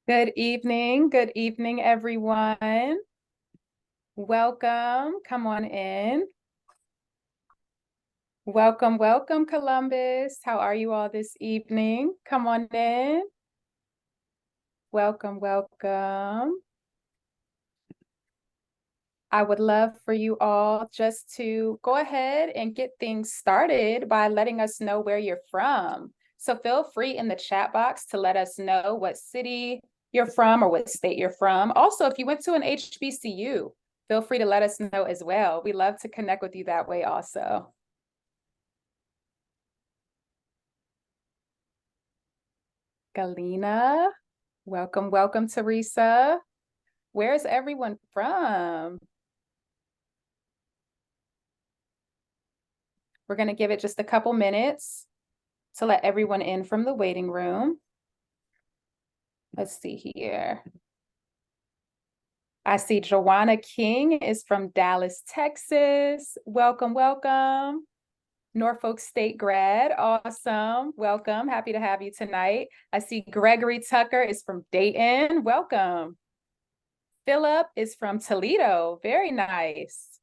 Good evening, everyone. Welcome. Come on in. Welcome, Columbus. How are you all this evening? Come on in. Welcome. I would love for you all just to go ahead and get things started by letting us know where you're from. So feel free in the chat box to let us know what city you're from or what state you're from. Also, if you went to an HBCU, feel free to let us know as well. We love to connect with you that way also. Galina, welcome, Teresa. Where's everyone from? We're going to give it just a couple minutes to let everyone in from the waiting room. Let's see here. I see Joanna King is from Dallas, Texas. Welcome. Norfolk State grad. Awesome. Welcome. Happy to have you tonight. I see Gregory Tucker is from Dayton. Welcome. Philip is from Toledo. Very nice.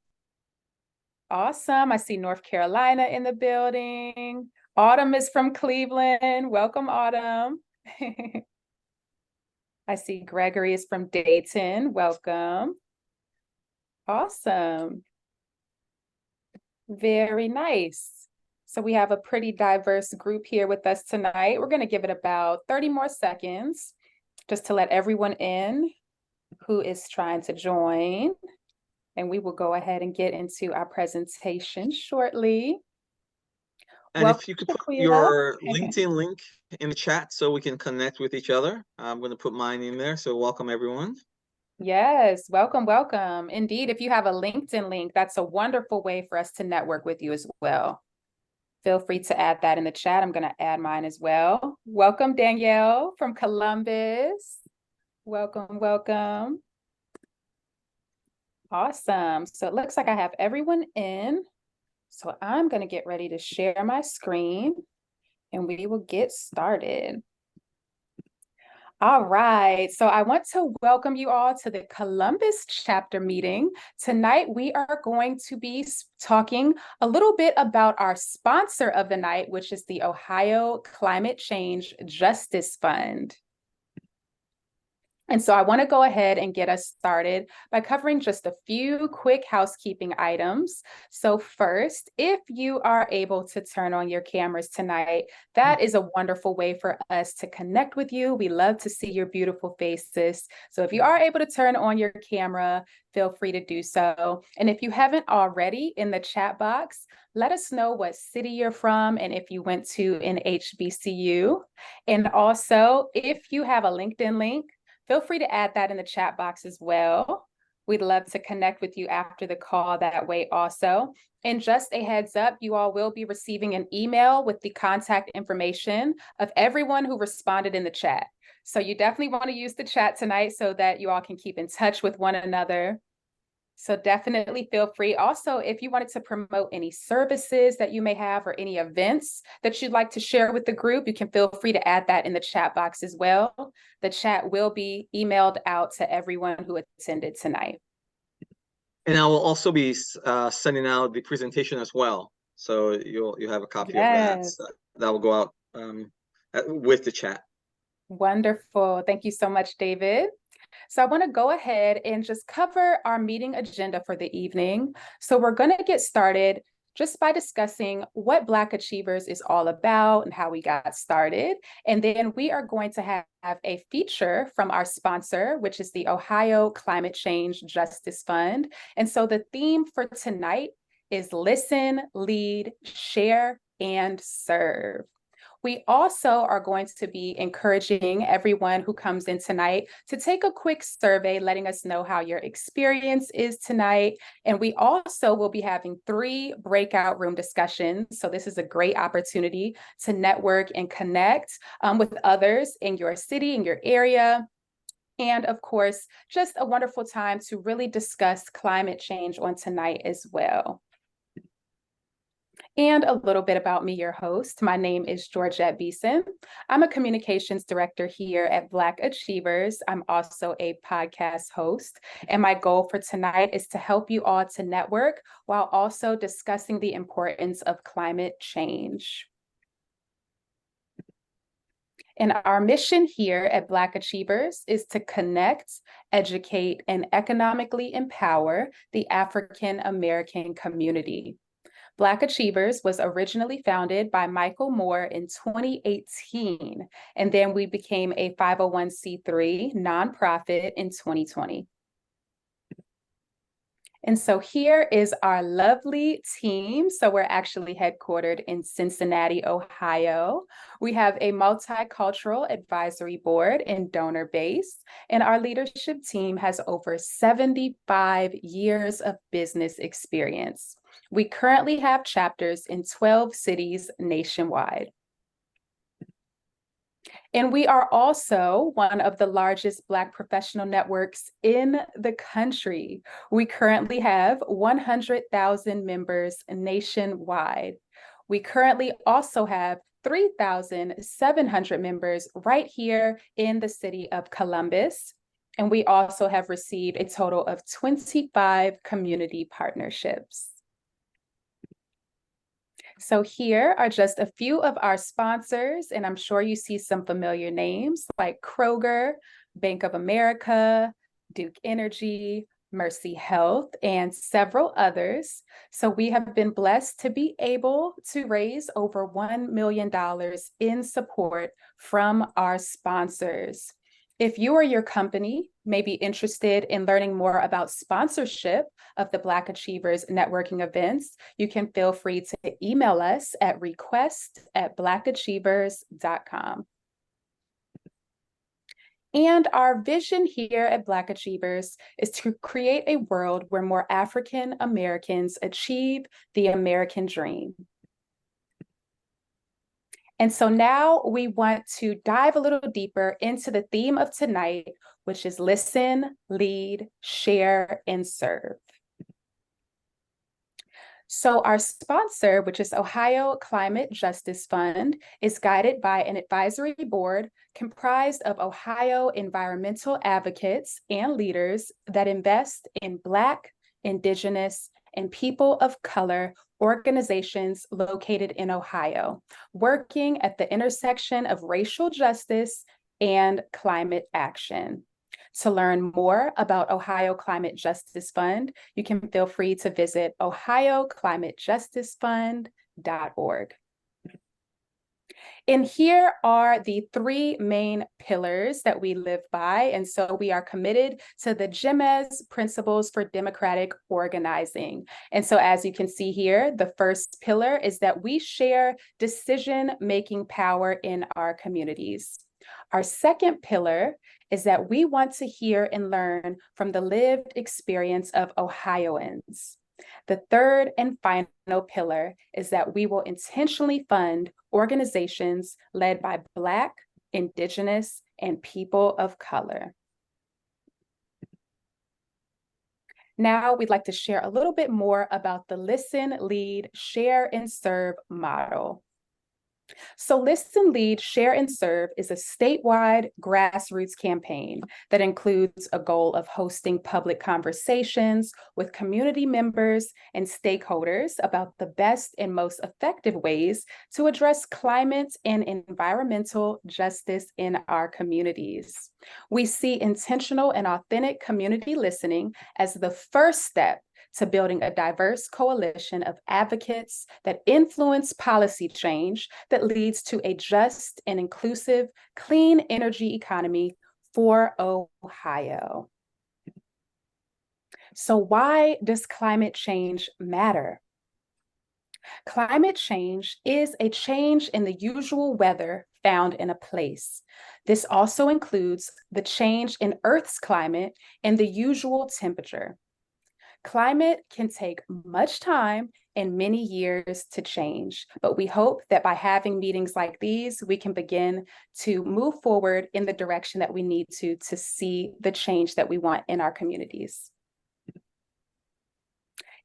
Awesome. I see North Carolina in the building. Autumn is from Cleveland. Welcome, Autumn. I see Gregory is from Dayton. Welcome. Awesome. Very nice. So we have a pretty diverse group here with us tonight. We're going to give it about 30 more seconds just to let everyone in who is trying to join. And we will go ahead and get into our presentation shortly. And if you could put your LinkedIn link in the chat so we can connect with each other. I'm going to put mine in there. So welcome, everyone. Yes, welcome. Indeed, if you have a LinkedIn link, that's a wonderful way for us to network with you as well. Feel free to add that in the chat. I'm going to add mine as well. Welcome, Danielle from Columbus. Welcome. Awesome. So it looks like I have everyone in. So I'm going to get ready to share my screen and we will get started. All right, so I want to welcome you all to the Columbus chapter meeting. Tonight, we are going to be talking a little bit about our sponsor of the night, which is the Ohio Climate Change Justice Fund. And so I want to go ahead and get us started by covering just a few quick housekeeping items. So first, if you are able to turn on your cameras tonight, that is a wonderful way for us to connect with you. We love to see your beautiful faces. So if you are able to turn on your camera, feel free to do so. And if you haven't already, in the chat box, let us know what city you're from and if you went to an HBCU. And also, if you have a LinkedIn link, feel free to add that in the chat box as well. We'd love to connect with you after the call that way also. And just a heads up, you all will be receiving an email with the contact information of everyone who responded in the chat. So you definitely want to use the chat tonight so that you all can keep in touch with one another. So definitely feel free. Also, if you wanted to promote any services that you may have or any events that you'd like to share with the group, you can feel free to add that in the chat box as well. The chat will be emailed out to everyone who attended tonight. And I will also be sending out the presentation as well. So you'll have a copy of that. So that will go out with the chat. Wonderful. Thank you so much, David. So I want to go ahead and just cover our meeting agenda for the evening. So we're going to get started just by discussing what Black Achievers is all about and how we got started. And then we are going to have a feature from our sponsor, which is the Ohio Climate Change Justice Fund. And so the theme for tonight is listen, lead, share, and serve. We also are going to be encouraging everyone who comes in tonight to take a quick survey, letting us know how your experience is tonight. And we also will be having 3 breakout room discussions. So this is a great opportunity to network and connect with others in your city, in your area. And of course, just a wonderful time to really discuss climate change on tonight as well. And a little bit about me, your host. My name is Georgette Beeson. I'm a communications director here at Black Achievers. I'm also a podcast host. And my goal for tonight is to help you all to network while also discussing the importance of climate change. And our mission here at Black Achievers is to connect, educate, and economically empower the African American community. Black Achievers was originally founded by Michael Moore in 2018, and then we became a 501c3 nonprofit in 2020. And so here is our lovely team. So we're actually headquartered in Cincinnati, Ohio. We have a multicultural advisory board and donor base, and our leadership team has over 75 years of business experience. We currently have chapters in 12 cities nationwide. And we are also one of the largest Black professional networks in the country. We currently have 100,000 members nationwide. We currently also have 3,700 members right here in the city of Columbus. And we also have received a total of 25 community partnerships. So here are just a few of our sponsors, and I'm sure you see some familiar names like Kroger, Bank of America, Duke Energy, Mercy Health, and several others. So we have been blessed to be able to raise over $1 million in support from our sponsors. If you or your company may be interested in learning more about sponsorship of the Black Achievers networking events, you can feel free to email us at request@blackachievers.com. And our vision here at Black Achievers is to create a world where more African Americans achieve the American dream. And so now we want to dive a little deeper into the theme of tonight, which is listen, lead, share, and serve. So our sponsor, which is Ohio Climate Justice Fund, is guided by an advisory board comprised of Ohio environmental advocates and leaders that invest in Black, Indigenous, and people of color organizations located in Ohio, working at the intersection of racial justice and climate action. To learn more about Ohio Climate Justice Fund, you can feel free to visit ohioclimatejusticefund.org. And here are the three main pillars that we live by. And so we are committed to the GMES principles for democratic organizing. And so as you can see here, the first pillar is that we share decision-making power in our communities. Our second pillar is that we want to hear and learn from the lived experience of Ohioans. The third and final pillar is that we will intentionally fund organizations led by Black, Indigenous, and people of color. Now we'd like to share a little bit more about the Listen, Lead, Share, and Serve model. So Listen, Lead, Share, and Serve is a statewide grassroots campaign that includes a goal of hosting public conversations with community members and stakeholders about the best and most effective ways to address climate and environmental justice in our communities. We see intentional and authentic community listening as the first step to building a diverse coalition of advocates that influence policy change that leads to a just and inclusive clean energy economy for Ohio. So why does climate change matter? Climate change is a change in the usual weather found in a place. This also includes the change in Earth's climate and the usual temperature. Climate can take much time and many years to change, but we hope that by having meetings like these, we can begin to move forward in the direction that we need to see the change that we want in our communities.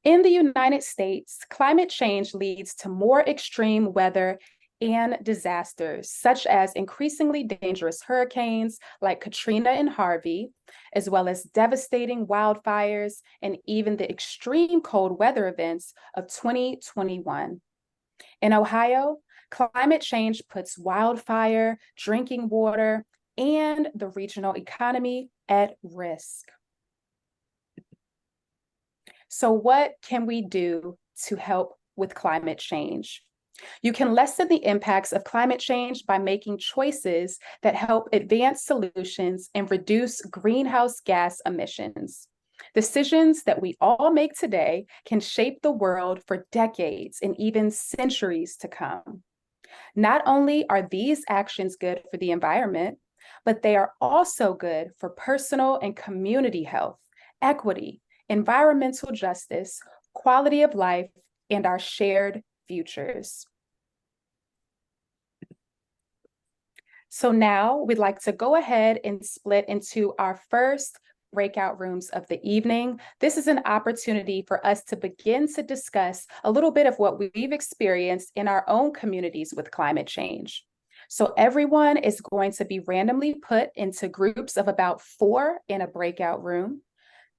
In the United States, climate change leads to more extreme weather and disasters, such as increasingly dangerous hurricanes like Katrina and Harvey, as well as devastating wildfires and even the extreme cold weather events of 2021. In Ohio, climate change puts wildfire, drinking water, and the regional economy at risk. So, what can we do to help with climate change? You can lessen the impacts of climate change by making choices that help advance solutions and reduce greenhouse gas emissions. Decisions that we all make today can shape the world for decades and even centuries to come. Not only are these actions good for the environment, but they are also good for personal and community health, equity, environmental justice, quality of life, and our shared futures. So now we'd like to go ahead and split into our first breakout rooms of the evening. This is an opportunity for us to begin to discuss a little bit of what we've experienced in our own communities with climate change. So everyone is going to be randomly put into groups of about 4 in a breakout room.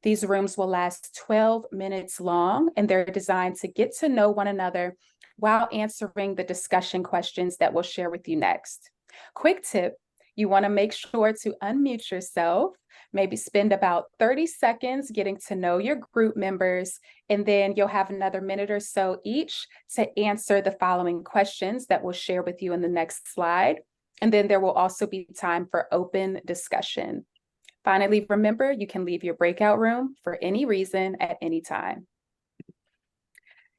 These rooms will last 12 minutes long, and they're designed to get to know one another while answering the discussion questions that we'll share with you next. Quick tip, you want to make sure to unmute yourself, maybe spend about 30 seconds getting to know your group members, and then you'll have another minute or so each to answer the following questions that we'll share with you in the next slide. And then there will also be time for open discussion. Finally, remember, you can leave your breakout room for any reason at any time.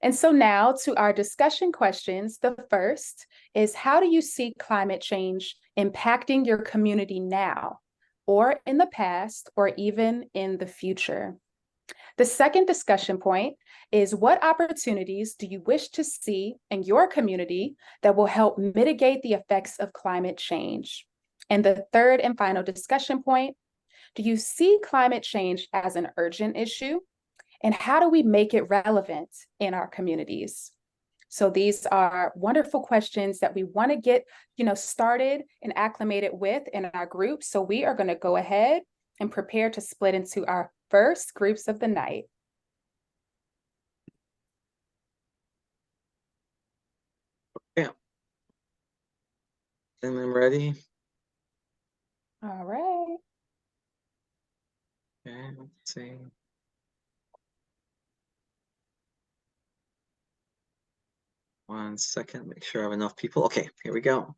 And so now to our discussion questions. The first is, how do you see climate change impacting your community now, or in the past, or even in the future? The second discussion point is, what opportunities do you wish to see in your community that will help mitigate the effects of climate change? And the third and final discussion point, do you see climate change as an urgent issue? And how do we make it relevant in our communities? So these are wonderful questions that we want to get, started and acclimated with in our group. So we are going to go ahead and prepare to split into our first groups of the night. Yeah. And I'm ready. All right. Okay, let's see. One second, make sure I have enough people. Okay, here we go.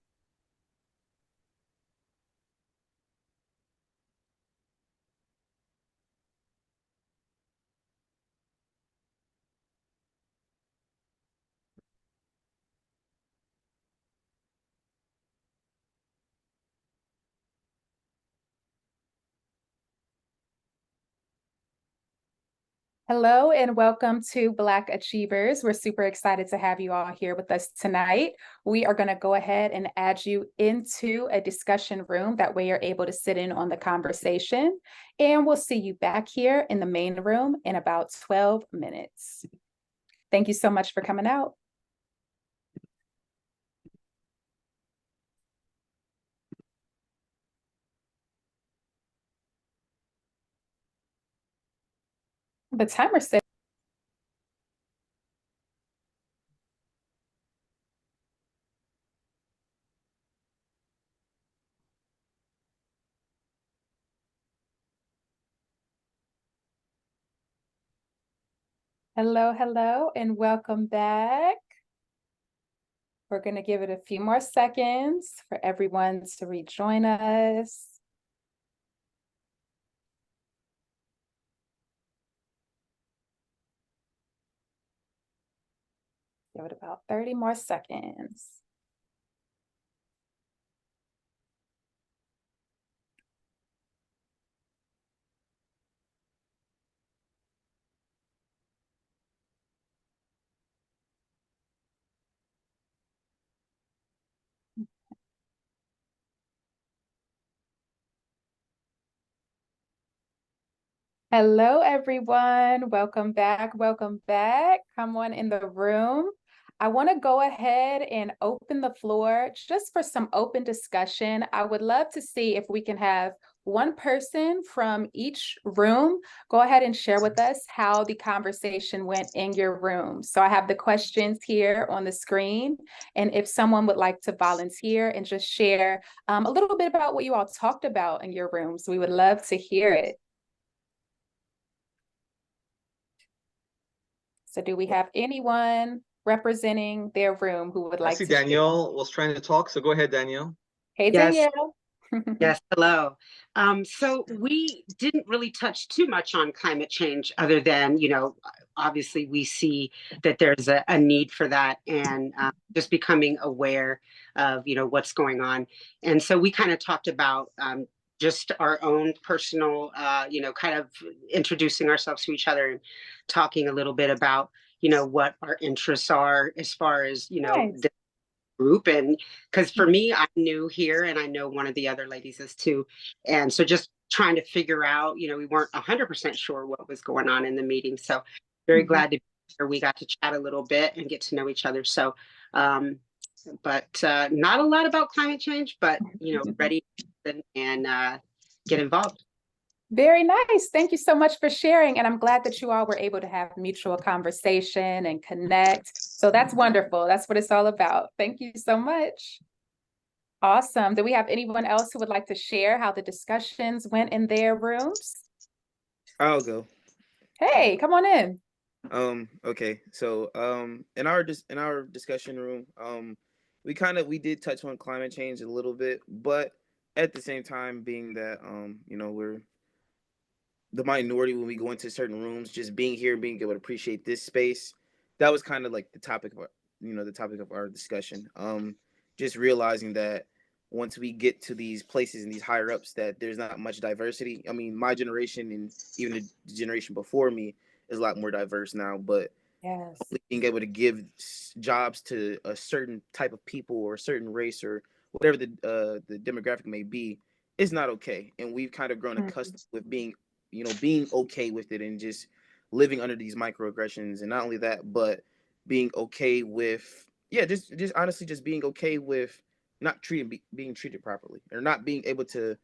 Hello and welcome to Black Achievers. We're super excited to have you all here with us tonight. We are going to go ahead and add you into a discussion room. That way you're able to sit in on the conversation. And we'll see you back here in the main room in about 12 minutes. Thank you so much for coming out. The timer said. Hello, hello, and welcome back. We're going to give it a few more seconds for everyone to rejoin us. Give it about 30 more seconds. Hello, everyone. Welcome back. Welcome back. Come on in the room. I want to go ahead and open the floor just for some open discussion. I would love to see if we can have one person from each room go ahead and share with us how the conversation went in your room. So I have the questions here on the screen. And if someone would like to volunteer and just share a little bit about what you all talked about in your rooms, we would love to hear it. So do we have anyone representing their room who would I like see to share? Danielle was trying to talk, so go ahead, Danielle. Hey, Yes, Danielle. yes, hello. So we didn't really touch too much on climate change other than, obviously we see that there's a need for that and just becoming aware of, what's going on. And so we kind of talked about just our own personal, kind of introducing ourselves to each other and talking a little bit about, what our interests are as far as, Nice. group. And because for me, I'm new here and I know one of the other ladies is too, and so just trying to figure out, we weren't 100% sure what was going on in the meeting, so very Mhm. glad to be here. We got to chat a little bit and get to know each other. So but not a lot about climate change, but ready and get involved. Very nice. Thank you so much for sharing. And I'm glad that you all were able to have mutual conversation and connect. So that's wonderful. That's what it's all about. Thank you so much. Awesome. Do we have anyone else who would like to share how the discussions went in their rooms? I'll go. Hey, come on in. Okay. So, in our discussion room, we did touch on climate change a little bit, but at the same time, being that we're the minority when we go into certain rooms, just being here, being able to appreciate this space, that was kind of like the topic of the topic of our discussion. Just realizing that once we get to these places and these higher ups, that there's not much diversity. I mean, my generation and even the generation before me is a lot more diverse now, but Yes. being able to give jobs to a certain type of people or a certain race or whatever the demographic may be is not okay. And we've kind of grown accustomed with being okay with it and just living under these microaggressions. And not only that, but being okay with just honestly just being okay with not being treated properly or not being able to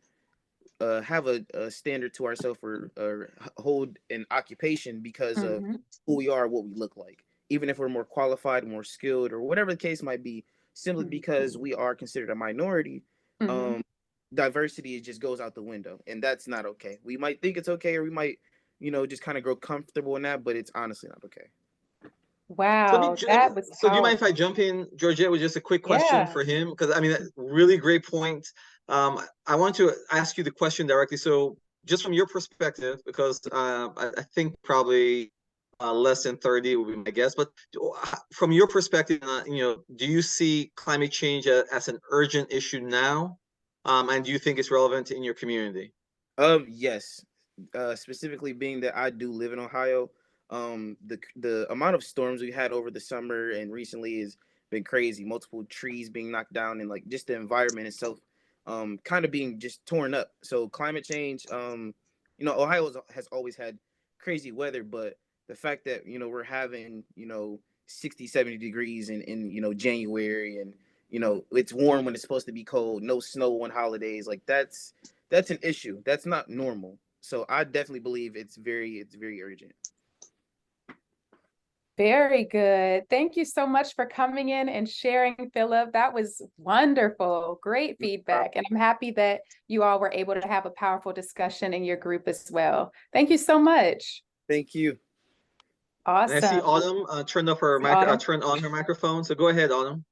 have a standard to ourselves or hold an occupation because of Mhm. who we are, what we look like, even if we're more qualified, more skilled, or whatever the case might be, simply Mhm. because we are considered a minority. Mhm. Um, diversity just goes out the window, and that's not okay. We might think it's okay, or we might, just kind of grow comfortable in that, but it's honestly not okay. So Wow, that was do you mind if I powerful. jump in, Georgette, with just a quick question Yeah. for him? Because I mean, really great point. I want to ask you the question directly. So just from your perspective, because I think probably less than 30 would be my guess, but from your perspective, do you see climate change as an urgent issue now? And do you think it's relevant in your community? Yes. Specifically being that I do live in Ohio, the amount of storms we had over the summer and recently has been crazy. Multiple trees being knocked down and like just the environment itself, kind of being just torn up. So climate change, Ohio has always had crazy weather, but the fact that we're having 60, 70 degrees in January and it's warm when it's supposed to be cold, no snow on holidays, like that's an issue. That's not normal. So I definitely believe it's very urgent. Very good. Thank you so much for coming in and sharing, Philip. That was wonderful. Great feedback. And I'm happy that you all were able to have a powerful discussion in your group as well. Thank you so much. Thank you. And I see Awesome. Autumn Autumn. turned on her microphone. So go ahead, Autumn.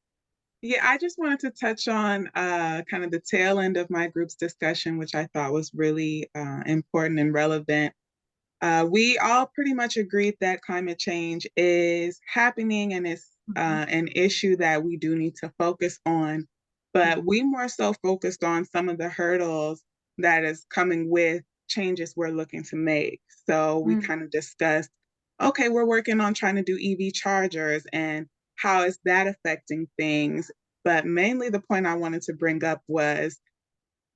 Yeah, I just wanted to touch on kind of the tail end of my group's discussion, which I thought was really important and relevant. We all pretty much agreed that climate change is happening and it's an issue that we do need to focus on. But we more so focused on some of the hurdles that is coming with changes we're looking to make. So we Mm. kind of discussed, okay, we're working on trying to do EV chargers and how is that affecting things. But mainly the point I wanted to bring up was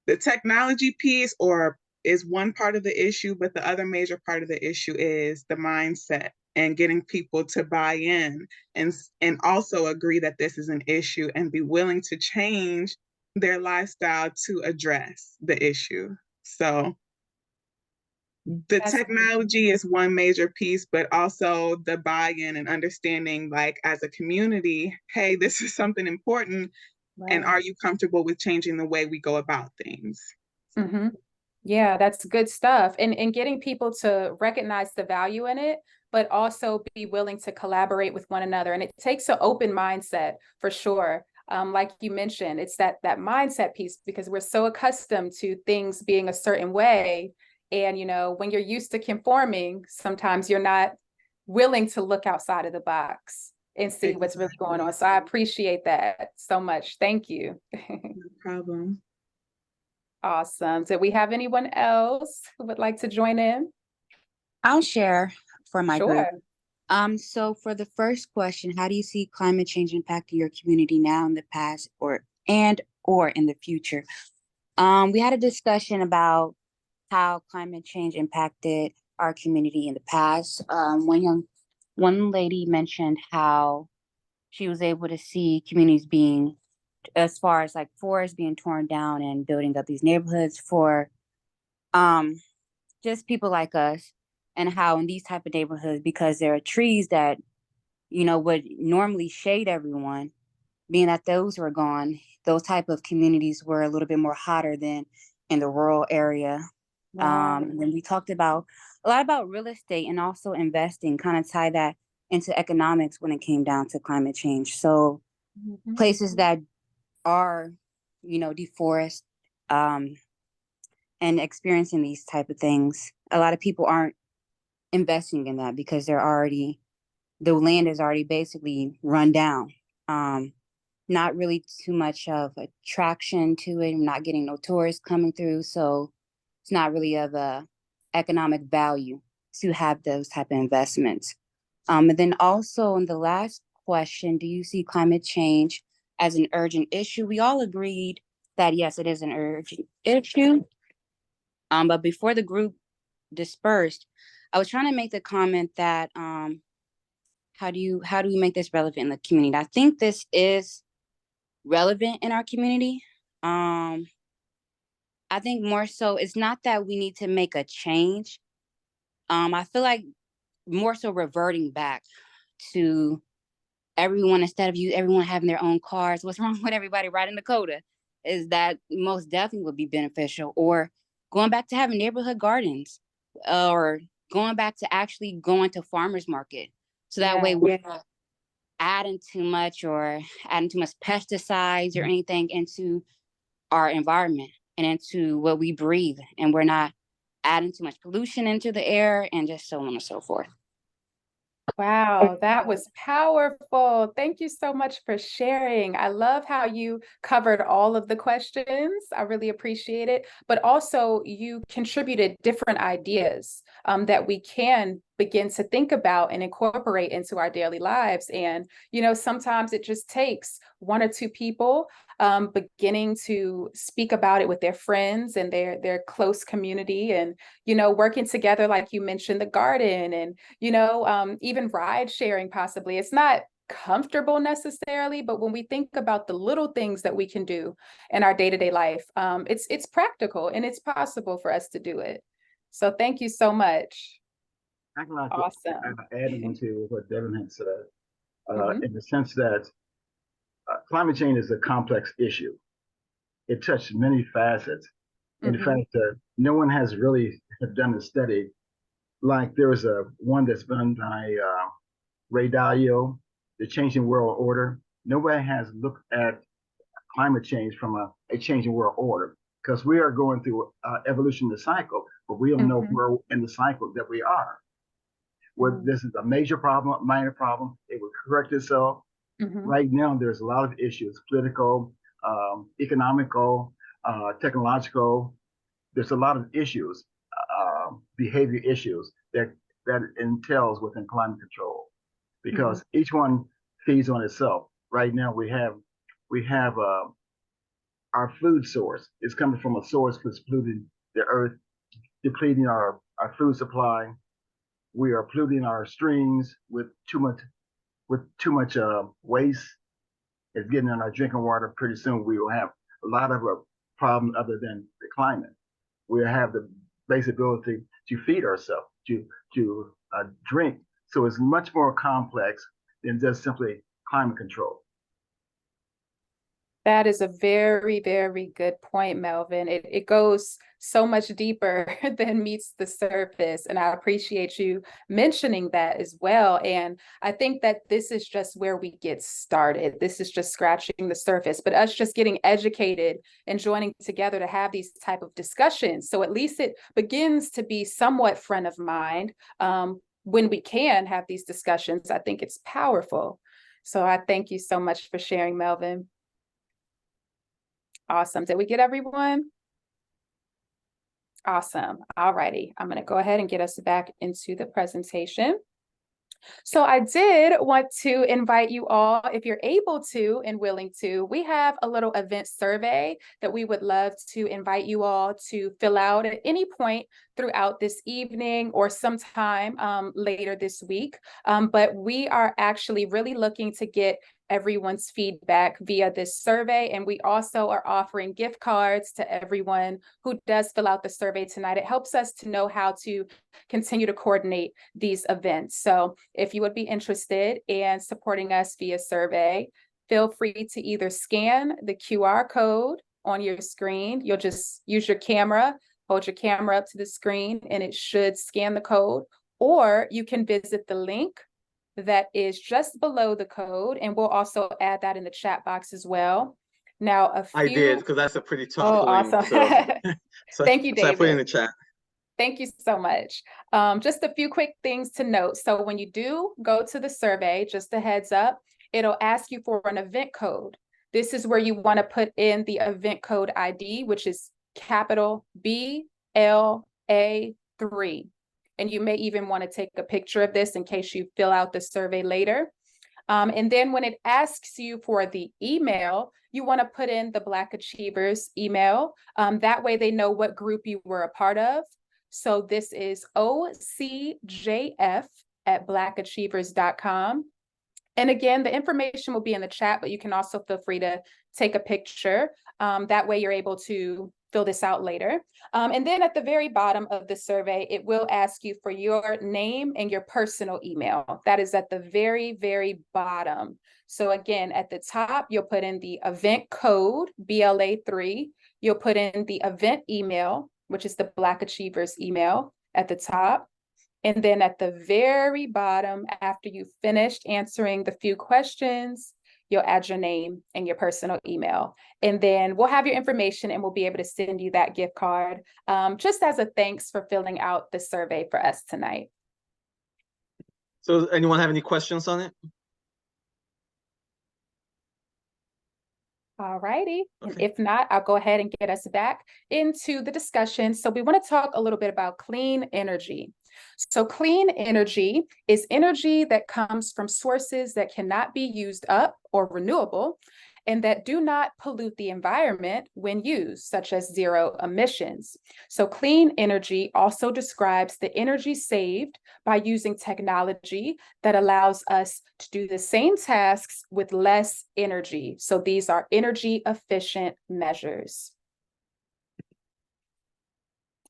the technology piece or is one part of the issue, but the other major part of the issue is the mindset and getting people to buy in and also agree that this is an issue and be willing to change their lifestyle to address the issue. So the That's technology is one major piece, but also the buy-in and understanding, like as a community, hey, this is something important, and right. are you comfortable with changing the way we go about things? Mm-hmm. Yeah, that's good stuff. And getting people to recognize the value in it, but also be willing to collaborate with one another. And it takes an open mindset for sure. Like you mentioned, it's that mindset piece because we're so accustomed to things being a certain way. And when you're used to conforming, sometimes you're not willing to look outside of the box and see what's really going on. So I appreciate that so much. Thank you. No problem. Awesome. Do we have anyone else who would like to join in? I'll share for my group. Sure. So for the first question, how do you see climate change impacting your community now, in the past, or in the future? We had a discussion about how climate change impacted our community in the past. One lady mentioned how she was able to see communities being, as far as like forests being torn down and building up these neighborhoods for just people like us, and how in these type of neighborhoods, because there are trees that would normally shade everyone, being that those were gone, those type of communities were a little bit more hotter than in the rural area. Wow. And then we talked about a lot about real estate and also investing, kind of tie that into economics when it came down to climate change. So Mhm. places that are deforest, and experiencing these type of things, a lot of people aren't investing in that because the land is already basically run down. Not really too much of attraction to it. I'm not getting no tourists coming through, so it's not really of a economic value to have those type of investments. And then also in the last question, do you see climate change as an urgent issue? We all agreed that yes, it is an urgent issue. But before the group dispersed, I was trying to make the comment that how do we make this relevant in the community? I think this is relevant in our community. I think more so it's not that we need to make a change. I feel like more so reverting back to everyone, instead of everyone having their own cars. What's wrong with everybody riding Dakota? Is that most definitely would be beneficial. Or going back to having neighborhood gardens, or going back to actually going to farmers market. So that way we're not adding too much pesticides or anything into our environment and into what we breathe. And we're not adding too much pollution into the air and just so on and so forth. Wow, that was powerful. Thank you so much for sharing. I love how you covered all of the questions. I really appreciate it. But also, you contributed different ideas that we can begin to think about and incorporate into our daily lives. And, sometimes it just takes one or two people beginning to speak about it with their friends and their close community, and working together, like you mentioned, the garden, and even ride sharing. Possibly it's not comfortable necessarily, but when we think about the little things that we can do in our day-to-day life, it's practical and it's possible for us to do it. So thank you so much. I can like to Awesome. add on to what Devin had said, Mhm. in the sense that climate change is a complex issue. It touches many facets. In Mhm. fact, no one has really done a study. Like there was one that's done by Ray Dalio, The Changing World Order. Nobody has looked at climate change from a changing world order, because we are going through evolution of the cycle, but we don't know Mhm. where in the cycle that we are. Where Mm. this is a major problem, a minor problem, it will correct itself. Mhm. Right now, there's a lot of issues: political, economical, technological. There's a lot of issues, behavior issues that entails within climate control, because each one feeds on itself. Right now, we have our food source is coming from a source that's polluting the earth depleting our food supply. We are polluting our streams with too much waste. It's getting in our drinking water. Pretty soon we will have a lot of a problem other than the climate. We have the basic ability to feed ourselves, to drink. So it's much more complex than just simply climate control. That is a very, very good point, Melvin. It goes so much deeper than meets the surface. And I appreciate you mentioning that as well. And I think that this is just where we get started. This is just scratching the surface, but us just getting educated and joining together to have these type of discussions. So at least it begins to be somewhat front of mind. When we can have these discussions, I think it's powerful. So I thank you so much for sharing, Melvin. Awesome. Did we get everyone? Awesome. All righty. I'm going to go ahead and get us back into the presentation. So I did want to invite you all, if you're able to and willing to, we have a little event survey that we would love to invite you all to fill out at any point throughout this evening or sometime later this week. But we are actually really looking to get everyone's feedback via this survey. And we also are offering gift cards to everyone who does fill out the survey tonight. It helps us to know how to continue to coordinate these events. So if you would be interested in supporting us via survey, feel free to either scan the QR code on your screen. You'll just use your camera, hold your camera up to the screen, and it should scan the code. Or you can visit the link that is just below the code, and we'll also add that in the chat box as well. Now, I did, because that's a pretty tough Oh, link. awesome. Thank you, So I put it in David. the chat. Thank you so much. Just a few quick things to note. So when you do go to the survey, just a heads up, it'll ask you for an event code. This is where you want to put in the event code ID, which is capital BLA3. And you may even want to take a picture of this in case you fill out the survey later. And then when it asks you for the email, you want to put in the Black Achievers email. That way they know what group you were a part of. So this is OCJF@blackachievers.com. And again, the information will be in the chat, but you can also feel free to take a picture. That way you're able to fill this out later. And then at the very bottom of the survey, it will ask you for your name and your personal email. That is at the very, very bottom. So again, at the top, you'll put in the event code, BLA3. You'll put in the event email, which is the Black Achievers email at the top. And then at the very bottom, after you've finished answering the few questions, you'll add your name and your personal email. And then we'll have your information and we'll be able to send you that gift card just as a thanks for filling out the survey for us tonight. So anyone have any questions on it? All righty. And Okay. if not, I'll go ahead and get us back into the discussion. So we want to talk a little bit about clean energy. So clean energy is energy that comes from sources that cannot be used up or renewable and that do not pollute the environment when used, such as zero emissions. So clean energy also describes the energy saved by using technology that allows us to do the same tasks with less energy. So these are energy efficient measures.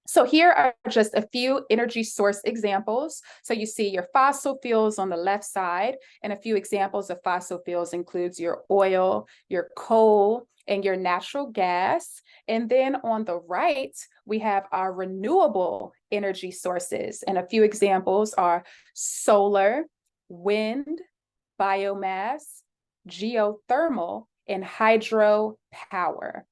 So here are just a few energy source examples. So you see your fossil fuels on the left side, and a few examples of fossil fuels includes your oil, your coal, and your natural gas. And then on the right, we have our renewable energy sources. And a few examples are solar, wind, biomass, geothermal, and hydropower.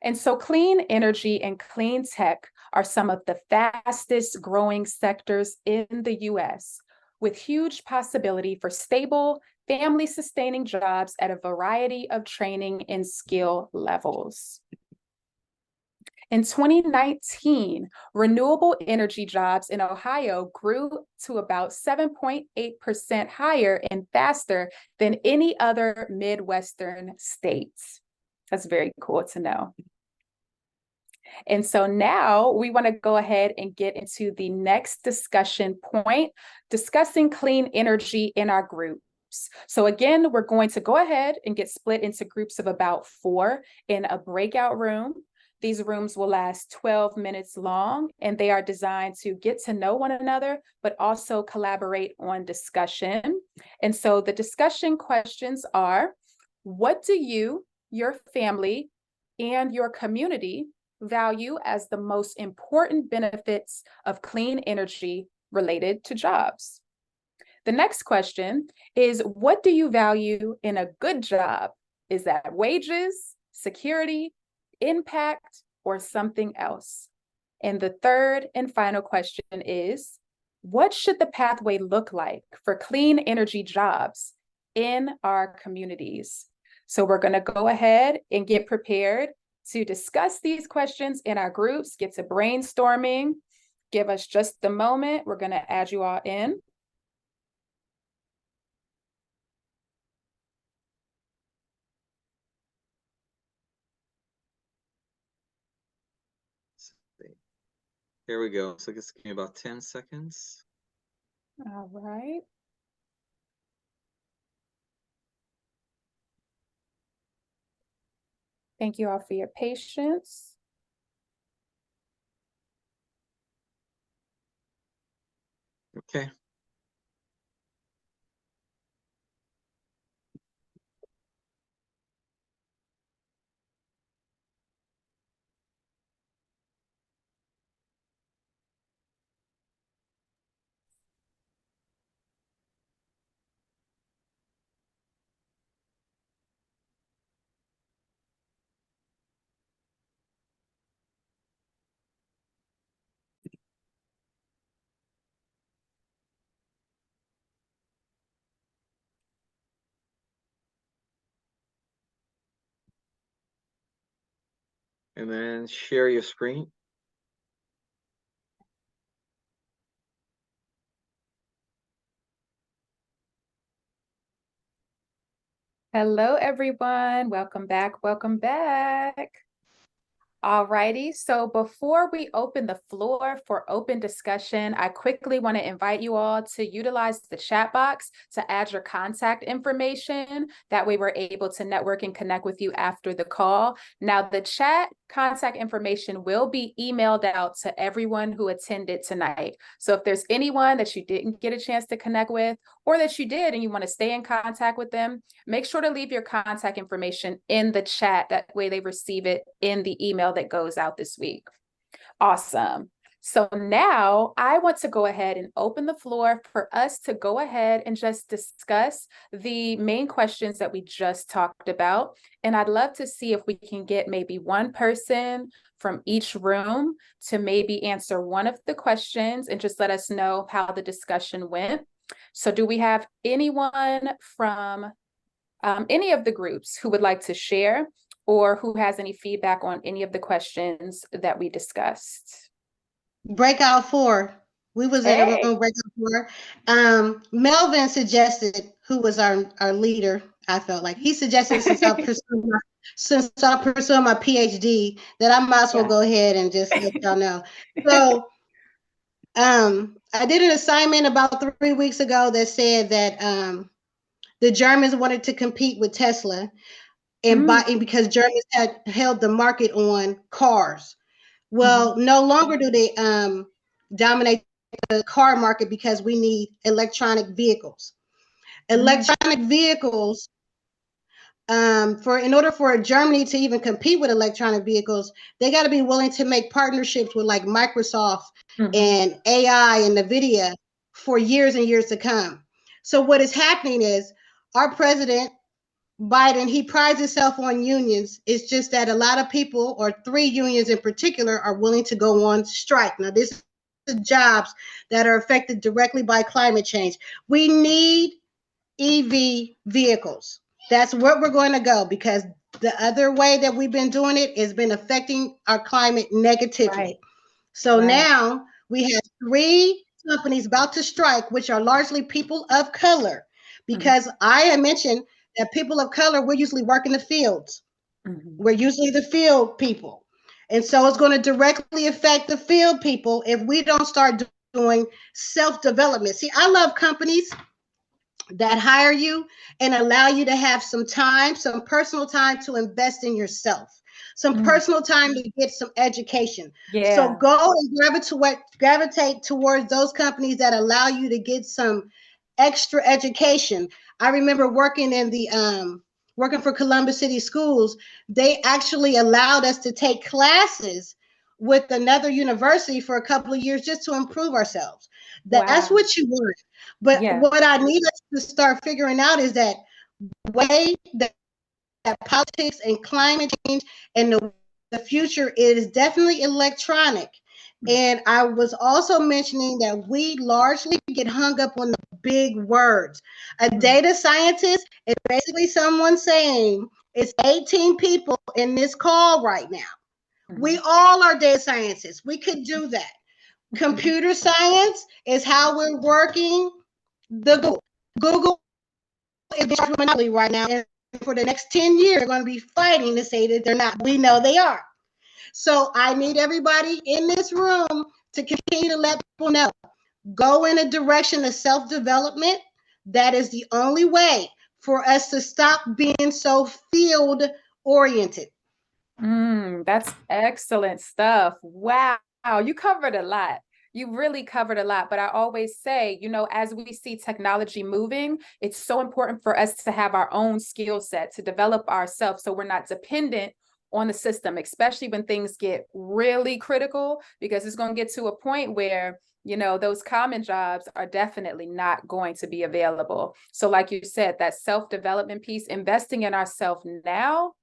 And so clean energy and clean tech are some of the fastest growing sectors in the US, with huge possibility for stable, family sustaining jobs at a variety of training and skill levels. In 2019, renewable energy jobs in Ohio grew to about 7.8% higher and faster than any other Midwestern states. That's very cool to know. And so now we want to go ahead and get into the next discussion point, discussing clean energy in our groups. So again, we're going to go ahead and get split into groups of about 4 in a breakout room. These rooms will last 12 minutes long, and they are designed to get to know one another, but also collaborate on discussion. And so the discussion questions are, what do you, your family, and your community value as the most important benefits of clean energy related to jobs? The next question is, what do you value in a good job? Is that wages, security, impact, or something else? And the third and final question is, what should the pathway look like for clean energy jobs in our communities? So we're going to go ahead and get prepared to discuss these questions in our groups, get to brainstorming. Give us just a moment. We're going to add you all in. Here we go. So just give me about 10 seconds. All right. Thank you all for your patience. Okay. And then share your screen. Hello, everyone. Welcome back. Welcome back. Alrighty, so before we open the floor for open discussion, I quickly want to invite you all to utilize the chat box to add your contact information. That way we're able to network and connect with you after the call. Now, the chat contact information will be emailed out to everyone who attended tonight. So if there's anyone that you didn't get a chance to connect with, or that you did and you want to stay in contact with them, make sure to leave your contact information in the chat. That way they receive it in the email that goes out this week. Awesome. So now I want to go ahead and open the floor for us to go ahead and just discuss the main questions that we just talked about. And I'd love to see if we can get maybe one person from each room to maybe answer one of the questions and just let us know how the discussion went. So do we have anyone from any of the groups who would like to share or who has any feedback on any of the questions that we discussed? Breakout 4. We was in a room, breakout 4. Melvin suggested, who was our leader, I felt like. He suggested since I pursue my PhD, that I might as well go ahead and just let y'all know. So I did an assignment about 3 weeks ago that said that the Germans wanted to compete with Tesla and because Germans had held the market on cars. Well, no longer do they dominate the car market because we need electronic vehicles. Electronic vehicles, in order for Germany to even compete with electronic vehicles, they got to be willing to make partnerships with like Microsoft and AI and NVIDIA for years and years to come. So what is happening is our president, Biden, he prides himself on unions. It's just that a lot of people, or 3 unions in particular, are willing to go on strike. Now, this is jobs that are affected directly by climate change. We need EV vehicles. That's where we're going to go, because the other way that we've been doing it has been affecting our climate negatively. So now we have 3 companies about to strike, which are largely people of color, because I had mentioned that people of color, we're usually working the fields. We're usually the field people. And so it's going to directly affect the field people if we don't start doing self-development. See, I love companies that hire you and allow you to have some time, some personal time to invest in yourself, some personal time to get some education. So Yeah. go and gravitate towards those companies that allow you to get some extra education. I remember working in the working for Columbus City Schools. They actually allowed us to take classes with another university for a couple of years just to improve ourselves. That's Wow. what you want. But Yeah. what I need us to start figuring out is that way that politics and climate change and the future is definitely electronic. And I was also mentioning that we largely get hung up on the big words. A data scientist is basically someone saying it's 18 people in this call right now. We all are data scientists. We could do that. Computer science is how we're working the Google. Google is in monopoly right now, and for the next 10 years, they're going to be fighting to say that they're not. We know they are. So I need everybody in this room to continue to let people know. Go in a direction of self-development. That is the only way for us to stop being so field-oriented. That's excellent stuff. Wow, you covered a lot. You really covered a lot. But I always say, as we see technology moving, it's so important for us to have our own skill set, to develop ourselves so we're not dependent on the system, especially when things get really critical, because it's going to get to a point where those common jobs are definitely not going to be available. So like you said, that self-development piece, investing in ourselves now,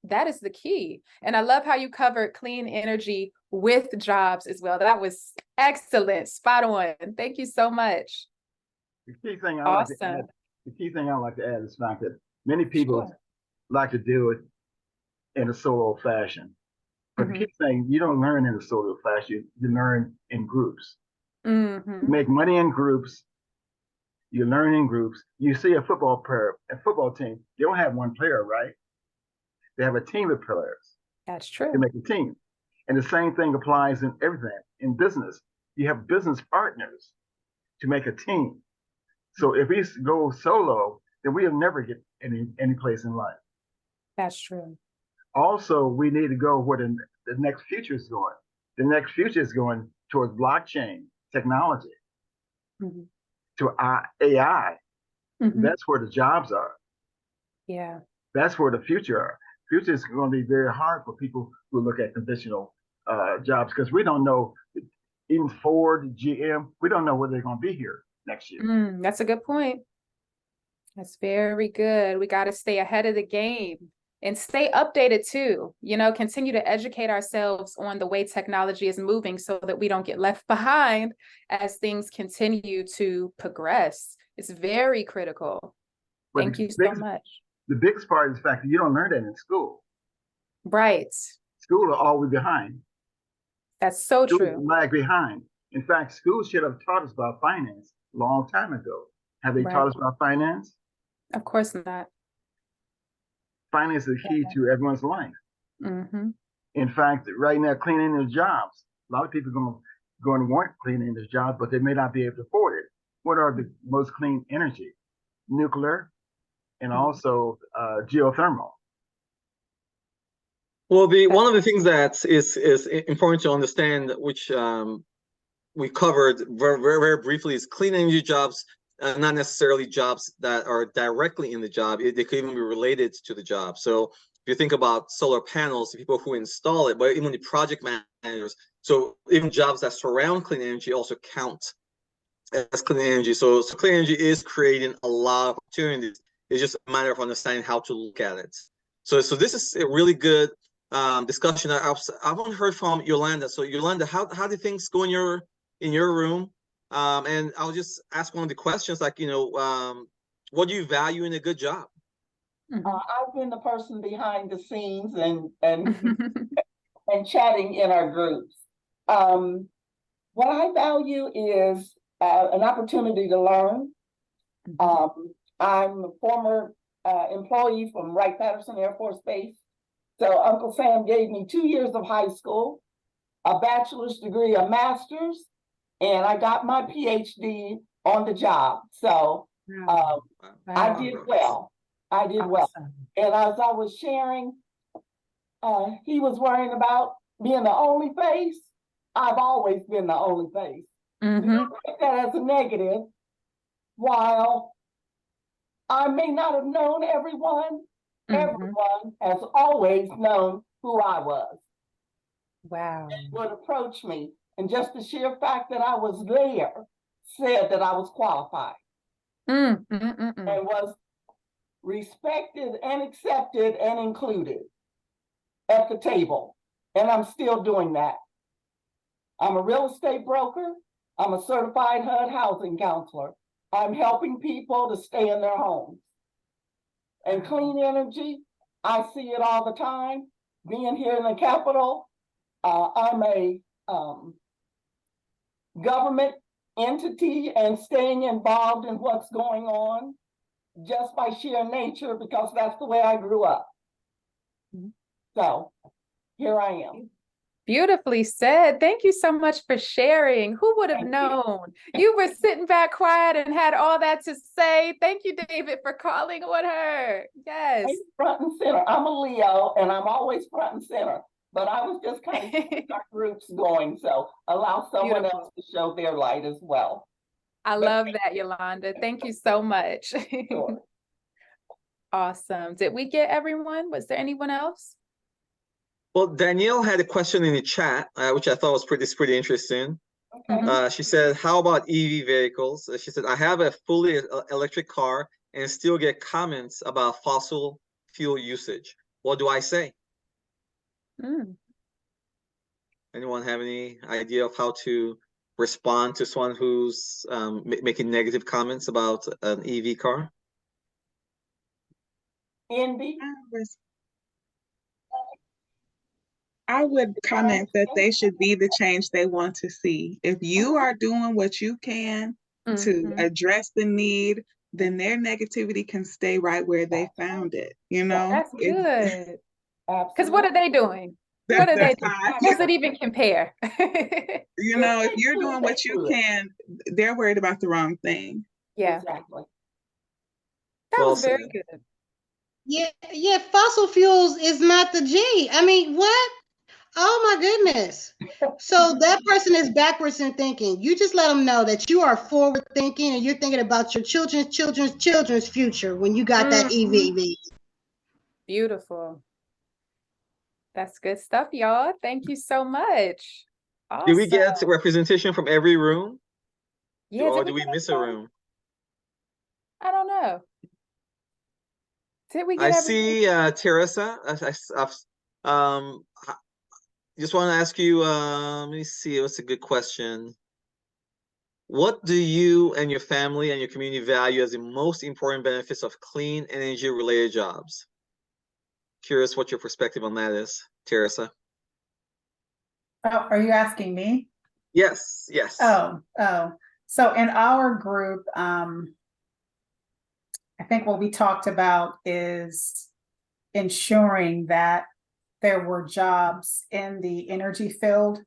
that is the key. And I love how you covered clean energy with jobs as well. That was excellent. Spot on. Thank you so much. The key thing I like to Awesome. add, the key thing I like to add is the fact that many people Sure. like to do it in a solo fashion. But the key thing, you don't learn in a solo fashion, you learn in groups. You make money in groups, you learn in groups. You see a football team, they don't have one player, right? They have a team of players. That's They true. make a team. And the same thing applies in everything. In business, you have business partners to make a team. So if we go solo, then we'll never get any place in life. That's true. Also, we need to go where the next future is going. The next future is going towards blockchain technology, to AI. That's where the jobs are. Yeah. That's where the future are. Future is going to be very hard for people who look at conventional jobs, because we don't know, even Ford, GM, we don't know whether they're going to be here next year. That's a good point. That's very good. We got to stay ahead of the game and stay updated too. Continue to educate ourselves on the way technology is moving so that we don't get left behind as things continue to progress. It's very critical. But Thank you so much. The biggest part is the fact that you don't learn that in school. Right. School are always behind. That's so Schools true. lag behind. In fact, schools should have taught us about finance a long time ago. Have they taught us about finance? Of course not. Finance is key to everyone's life. In fact, right now, cleaning their jobs. A lot of people are going to want cleaning their jobs, but they may not be able to afford it. What are the most clean energy? Nuclear and also geothermal. Well, one of the things that is important to understand, which we covered very, very, very briefly, is clean energy jobs, not necessarily jobs that are directly in the job. They could even be related to the job. So if you think about solar panels, the people who install it, but even the project managers, so even jobs that surround clean energy also count as clean energy. So clean energy is creating a lot of opportunities. It's just a matter of understanding how to look at it. So this is a really good discussion. I haven't heard from Yolanda. So Yolanda, how do things go in your room? And I'll just ask one of the questions, like, what do you value in a good job? I've been the person behind the scenes and and chatting in our groups. What I value is an opportunity to learn. I'm a former employee from Wright-Patterson Air Force Base. So Uncle Sam gave me 2 years of high school, a bachelor's degree, a master's, and I got my PhD on the job. So I did well. I did well. And as I was sharing, he was worrying about being the only face. I've always been the only face. We don't take that as a negative. While I may not have known everyone, everyone has always known who I was. Wow. Would approach me, and just the sheer fact that I was there said that I was qualified and was respected and accepted and included at the table. And I'm still doing that. I'm a real estate broker. I'm a certified HUD housing counselor. I'm helping people to stay in their homes. And clean energy, I see it all the time. Being here in the Capitol, I'm a government entity and staying involved in what's going on just by sheer nature, because that's the way I grew up. So here I am. Beautifully said. Thank you so much for sharing. Who would have known? You were sitting back quiet and had all that to say. Thank you, David, for calling on her. Yes. Front and center. I'm a Leo and I'm always front and center, but I was just kind of keeping our groups going. So allow someone else to show their light as well. I love that, Yolanda. Thank you so much. Sure. Awesome. Did we get everyone? Was there anyone else? Well, Danielle had a question in the chat, which I thought was pretty interesting. Okay. She said, how about EV vehicles? She said, I have a fully electric car and still get comments about fossil fuel usage. What do I say? Anyone have any idea of how to respond to someone who's making negative comments about an EV car? Andy? I would comment that they should be the change they want to see. If you are doing what you can to address the need, then their negativity can stay right where they found it. You know, that's good. Because what Absolutely. are they doing? What are they doing? high. How does it even compare? You know, if you're doing what you can, they're worried about the wrong thing. Yeah, Exactly. that Well was very said. good. Yeah, fossil fuels is not the G. I mean, what? Oh my goodness. So that person is backwards in thinking. You just let them know that you are forward thinking and you're thinking about your children's future when you got that EVV. Beautiful. That's good stuff, y'all. Thank you so much. Did we get Awesome. representation from every room? Yeah, Or did did we get miss a everybody? room? I don't know. Did we I get everything? see Teresa. Just want to ask you, let me see, what's a good question? What do you and your family and your community value as the most important benefits of clean energy related jobs? Curious what your perspective on that is, Teresa. Oh, are you asking me? Yes, yes. Oh. So in our group, I think what we talked about is ensuring that there were jobs in the energy field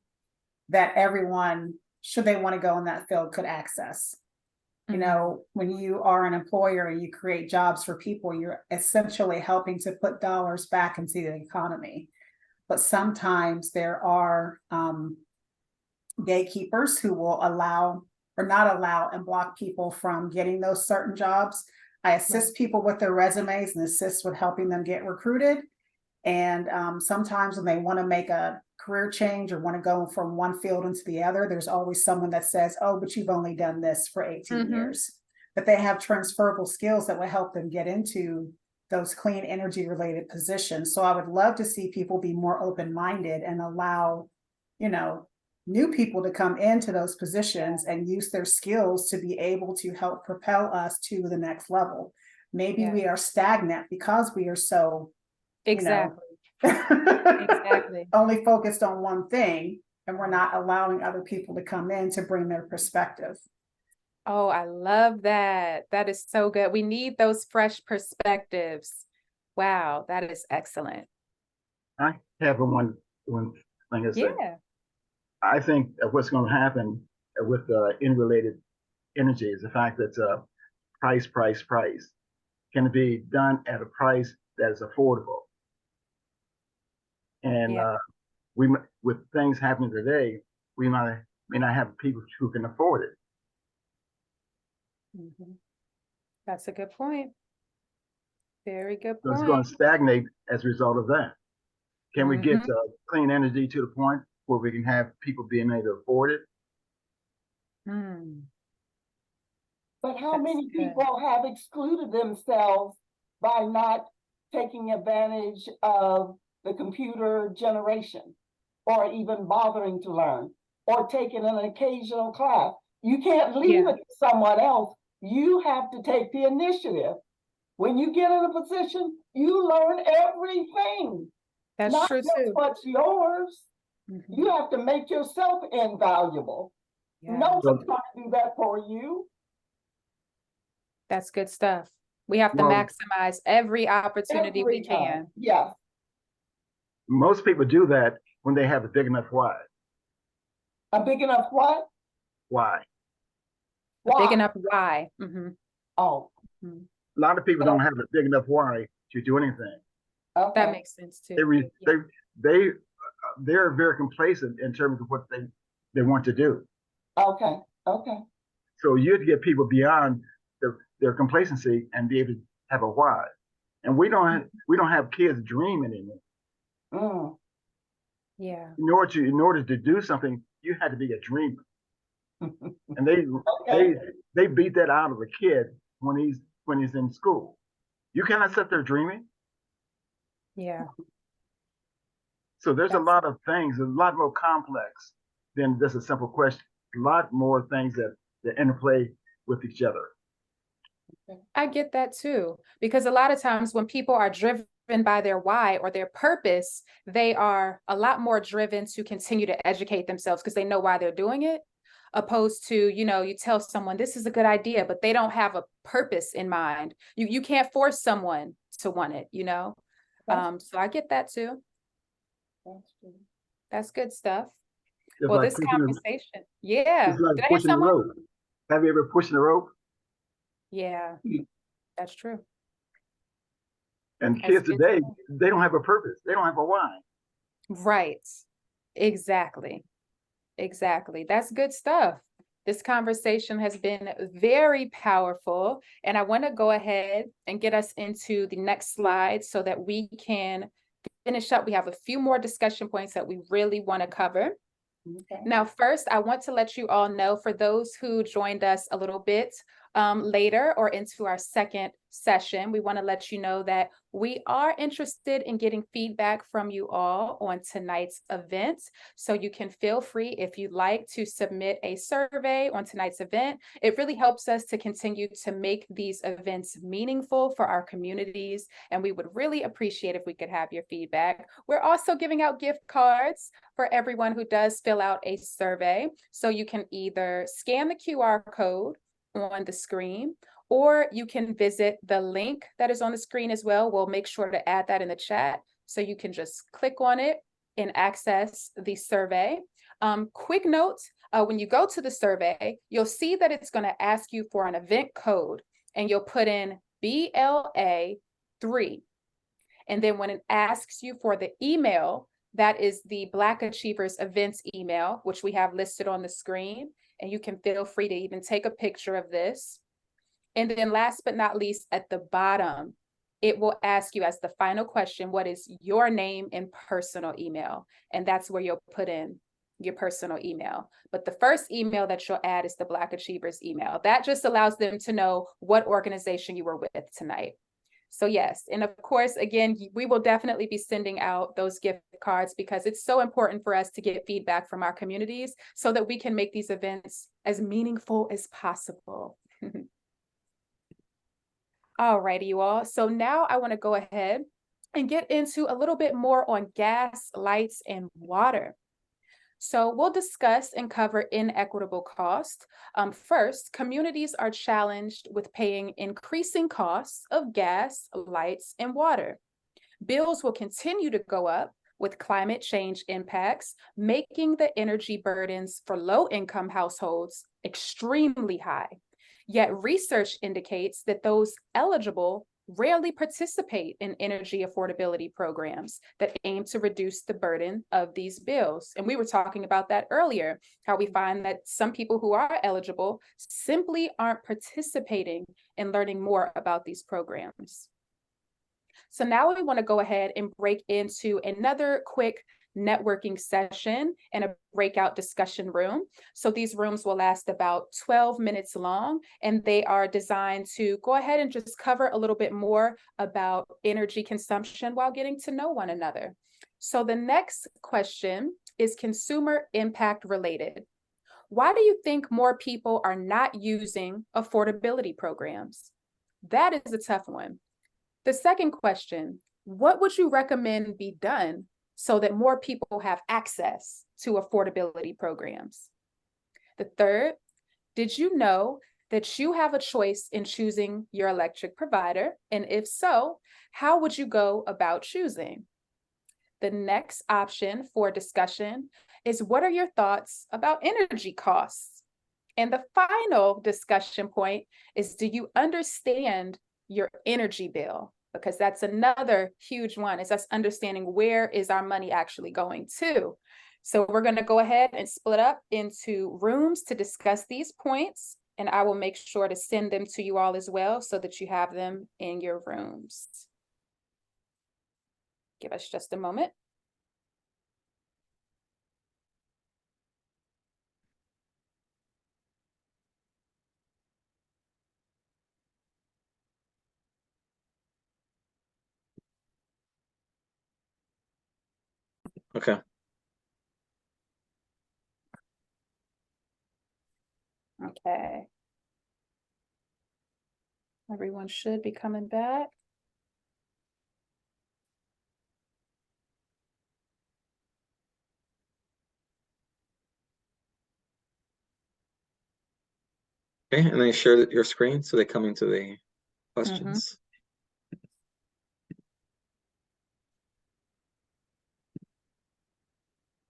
that everyone, should they want to go in that field, could access. You know, when you are an employer and you create jobs for people, you're essentially helping to put dollars back into the economy. But sometimes there are gatekeepers who will allow or not allow and block people from getting those certain jobs. I assist people with their resumes and assist with helping them get recruited. And sometimes when they want to make a career change or want to go from one field into the other, there's always someone that says, oh, but you've only done this for 18 years. But they have transferable skills that will help them get into those clean energy related positions. So I would love to see people be more open-minded and allow, you know, new people to come into those positions and use their skills to be able to help propel us to the next level. Maybe we are stagnant because we are so, Exactly. exactly, only focused on one thing, and we're not allowing other people to come in to bring their perspective. Oh, I love that. That is so good. We need those fresh perspectives. Wow, that is excellent. I have one thing to say. Yeah. I think that what's going to happen with in-related energy is the fact that price can be done at a price that is affordable. And Yeah. with things happening today, we may not have people who can afford it. Mhm. That's a good point. Very good So it's going point. to stagnate as a result of that. Can we get Mhm. clean energy to the point where we can have people being able to afford it? Mm, But how that's many good. people have excluded themselves by not taking advantage of the computer generation, or even bothering to learn, or taking an occasional class? You can't leave Yeah, it to someone else. You have to take the initiative. When you get in a position, you learn everything, that's not true just too. what's yours. Mhm. You have to make yourself invaluable. No Yeah, one's So, going to do that for you. that's good stuff. We have to well, maximize every opportunity we Every time. can. Yes. most people do that when they have a big enough why. A big enough what? Why? A big Why? enough why. Oh, Mhm. A lot of people don't have a big enough why to do anything. That okay. makes sense too. They re, Yeah. they're very complacent in terms of what they want to do. Okay. Okay. So you have to get people beyond their complacency and be able to have a why. And we don't have kids dream anymore. Mm. Yeah. In order to do something, you had to be a dreamer. And Okay. they beat that out of a kid when he's in school. You cannot sit there dreaming. Yeah. So there's a That's, lot of things, a lot more complex than just a simple question. A lot more things that interplay with each other. I get that too, because a lot of times when people are driven by their why or their purpose, they are a lot more driven to continue to educate themselves because they know why they're doing it, opposed to, you tell someone this is a good idea, but they don't have a purpose in mind. You can't force someone to want it. So I get that too. That's true. That's good stuff. It's Well, like this pushing conversation, yeah. it's like Did I hear pushing the someone? rope. Have you ever pushed the rope? Yeah, that's true. And That's kids good. today, they don't have a purpose. They don't have a why. Right. Exactly. Exactly. That's good stuff. This conversation has been very powerful, and I want to go ahead and get us into the next slide so that we can finish up. We have a few more discussion points that we really want to cover. Okay. Now, first, I want to let you all know, for those who joined us a little bit later or into our second session, we want to let you know that we are interested in getting feedback from you all on tonight's event. So you can feel free, if you'd like, to submit a survey on tonight's event. It really helps us to continue to make these events meaningful for our communities, and we would really appreciate if we could have your feedback. We're also giving out gift cards for everyone who does fill out a survey. So you can either scan the QR code on the screen, or you can visit the link that is on the screen as well. We'll make sure to add that in the chat. So you can just click on it and access the survey. Quick note, when you go to the survey, you'll see that it's going to ask you for an event code, and you'll put in BLA3. And then when it asks you for the email, that is the Black Achievers Events email, which we have listed on the screen. And you can feel free to even take a picture of this. And then last but not least, at the bottom, it will ask you as the final question, what is your name and personal email? And that's where you'll put in your personal email. But the first email that you'll add is the Black Achievers email. That just allows them to know what organization you were with tonight. So yes, and of course, again, we will definitely be sending out those gift cards because it's so important for us to get feedback from our communities so that we can make these events as meaningful as possible. All righty, you all. So now I want to go ahead and get into a little bit more on gas, lights, and water. So we'll discuss and cover inequitable cost. First, communities are challenged with paying increasing costs of gas, lights, and water. Bills will continue to go up with climate change impacts, making the energy burdens for low-income households extremely high. Yet research indicates that those eligible rarely participate in energy affordability programs that aim to reduce the burden of these bills. And we were talking about that earlier, how we find that some people who are eligible simply aren't participating in learning more about these programs. So now we want to go ahead and break into another quick networking session in a breakout discussion room. So these rooms will last about 12 minutes long, and they are designed to go ahead and just cover a little bit more about energy consumption while getting to know one another. So the next question is consumer impact related. Why do you think more people are not using affordability programs? That is a tough one. The second question, what would you recommend be done so that more people have access to affordability programs? The third, did you know that you have a choice in choosing your electric provider? And if so, how would you go about choosing? The next option for discussion is, what are your thoughts about energy costs? And the final discussion point is, do you understand your energy bill? Because that's another huge one, is us understanding where is our money actually going to. So we're going to go ahead and split up into rooms to discuss these points, and I will make sure to send them to you all as well so that you have them in your rooms. Give us just a moment. Okay. Okay. Everyone should be coming back. Okay, and then share your screen so they come into the questions.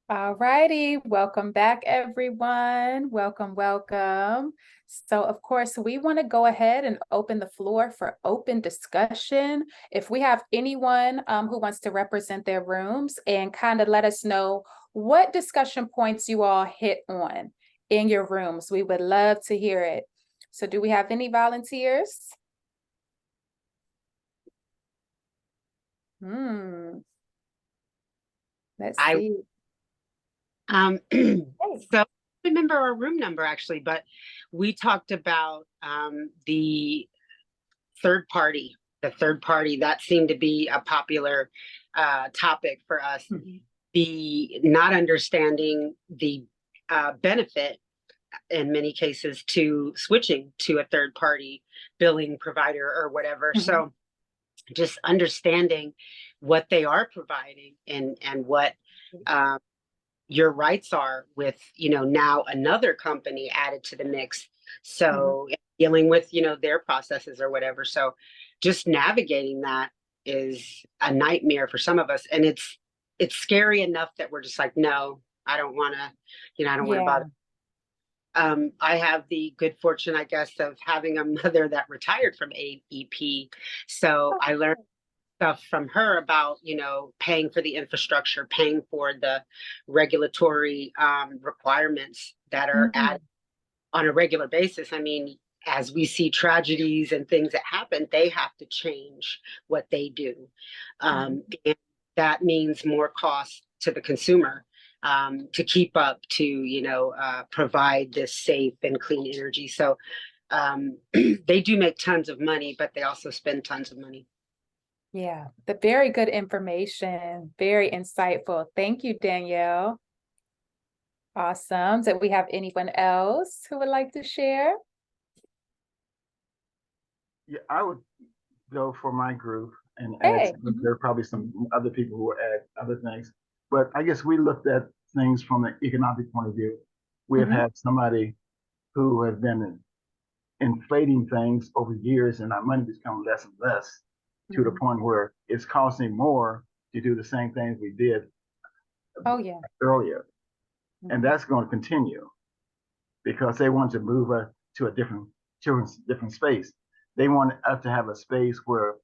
All righty, welcome back, everyone. Welcome, welcome. So, of course, we want to go ahead and open the floor for open discussion. If we have anyone who wants to represent their rooms and kind of let us know what discussion points you all hit on in your rooms, we would love to hear it. So, do we have any volunteers? Let's see. So I remember our room number actually, but we talked about the third party. The third party, that seemed to be a popular topic for us. The not understanding the benefit in many cases to switching to a third party billing provider or whatever. So just understanding what they are providing and what your rights are with, now another company added to the mix. So dealing with, their processes or whatever. So just navigating that is a nightmare for some of us. And it's scary enough that we're just like, no, I don't want to, I don't want to bother. I have the good fortune, I guess, of having a mother that retired from AEP. So I learned stuff from her about, paying for the infrastructure, paying for the regulatory requirements that are added on a regular basis. I mean, as we see tragedies and things that happen, they have to change what they do. And that means more cost to the consumer to keep up to, provide this safe and clean energy. So they do make tons of money, but they also spend tons of money. Yeah, the very good information, very insightful. Thank you, Danielle. Awesome. Do we have anyone else who would like to share? Yeah, I would go for my group and Hey. add, there are probably some other people who will add other things. But I guess we looked at things from an economic point of view. We have had somebody who has been inflating things over years, and our money become less and less to the point where it's costing more to do the same things we did Oh, yeah. earlier. Mhm. And that's going to continue because they want to move us to a different space. They want us to have a space where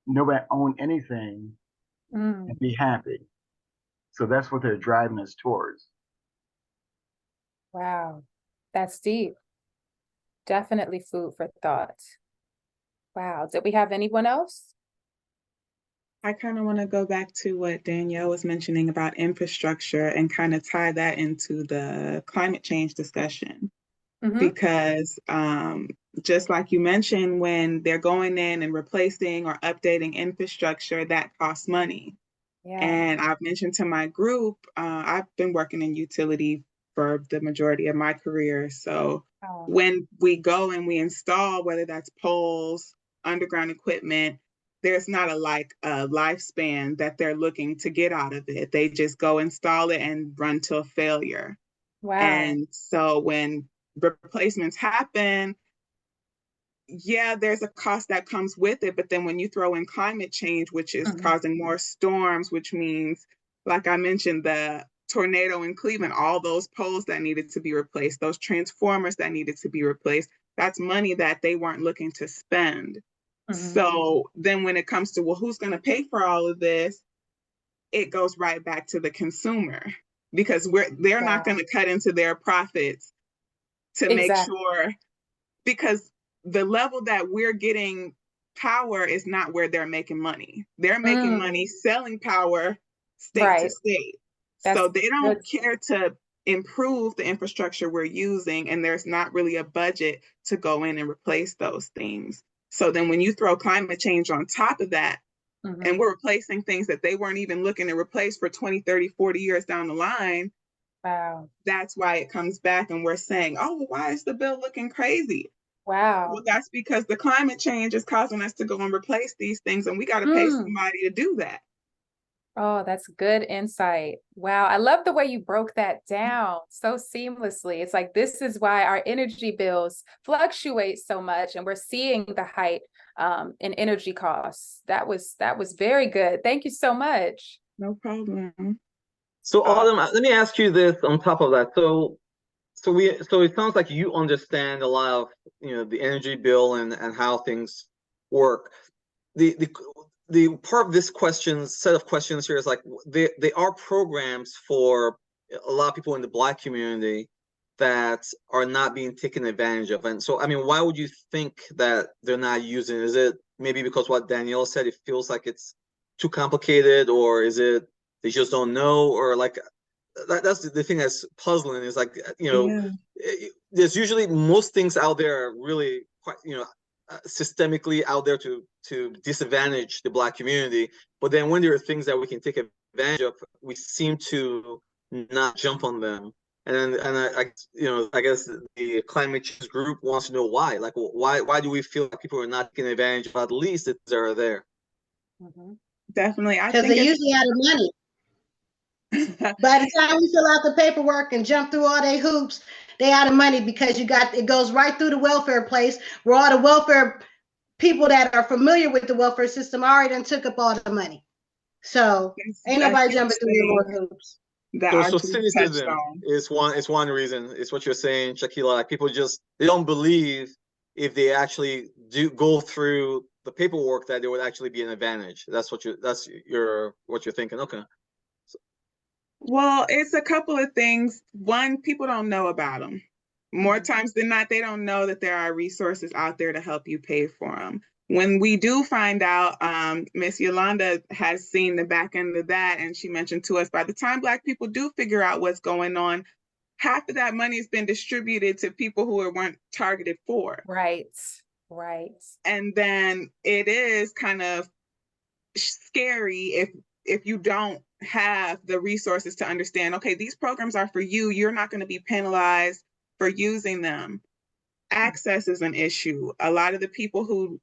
nobody own anything and be happy. So that's what they're driving us towards. Wow. That's deep. Definitely food for thought. Wow. Did we have anyone else? I kind of want to go back to what Danielle was mentioning about infrastructure and kind of tie that into the climate change discussion. Because just like you mentioned, when they're going in and replacing or updating infrastructure, that costs money. Yeah. And I've mentioned to my group, I've been working in utility for the majority of my career. So when we go and we install, whether that's poles, underground equipment, there's not a lifespan that they're looking to get out of it. They just go install it and run till failure. Wow. And so when replacements happen, yeah, there's a cost that comes with it. But then when you throw in climate change, which is causing more storms, which means, like I mentioned, the tornado in Cleveland, all those poles that needed to be replaced, those transformers that needed to be replaced, that's money that they weren't looking to spend. So then when it comes to, well, who's going to pay for all of this? It goes right back to the consumer because they're not going to cut into their profits to make sure, because the level that we're getting power is not where they're making money. They're making money selling power state to state. So they don't care to improve the infrastructure we're using, and there's not really a budget to go in and replace those things. So then when you throw climate change on top of that, and we're replacing things that they weren't even looking to replace for 20, 30, 40 years down the line, that's why it comes back and we're saying, oh, well, why is the bill looking crazy? Well, that's because the climate change is causing us to go and replace these things, and we got to pay somebody to do that. Oh, that's good insight. Wow. I love the way you broke that down so seamlessly. It's like, this is why our energy bills fluctuate so much, and we're seeing the height in energy costs. That was very good. Thank you so much. No problem. So Autumn, let me ask you this on top of that. So it sounds like you understand a lot of, the energy bill and how things work. The part of this set of questions here is like, they are programs for a lot of people in the Black community that are not being taken advantage of. And so, I mean, why would you think that they're not using it? Is it maybe because what Danielle said, it feels like it's too complicated, or is it they just don't know, or like, that's the thing that's puzzling is like, there's usually most things out there are really quite, systemically out there to disadvantage the Black community. But then when there are things that we can take advantage of, we seem to not jump on them. And I guess the climate change group wants to know why. Like, why do we feel like people are not taking advantage of at least that they're there? Definitely, because they usually out of money. By the time we fill out the paperwork and jump through all their hoops, they out of money because it goes right through the welfare place where all the welfare people that are familiar with the welfare system already done took up all the money. So ain't nobody jumping through the more hoops. So cynicism is one reason. It's what you're saying, Shakila. Like, people they don't believe if they actually do go through the paperwork that there would actually be an advantage. That's what you're thinking. Okay. Well, it's a couple of things. One, people don't know about them. More times than not, they don't know that there are resources out there to help you pay for them. When we do find out, Miss Yolanda has seen the back end of that, and she mentioned to us, by the time Black people do figure out what's going on, half of that money has been distributed to people who weren't targeted for. Right. And then it is kind of scary if you don't have the resources to understand, okay, these programs are for you. You're not going to be penalized for using them. Access is an issue. A lot of the people who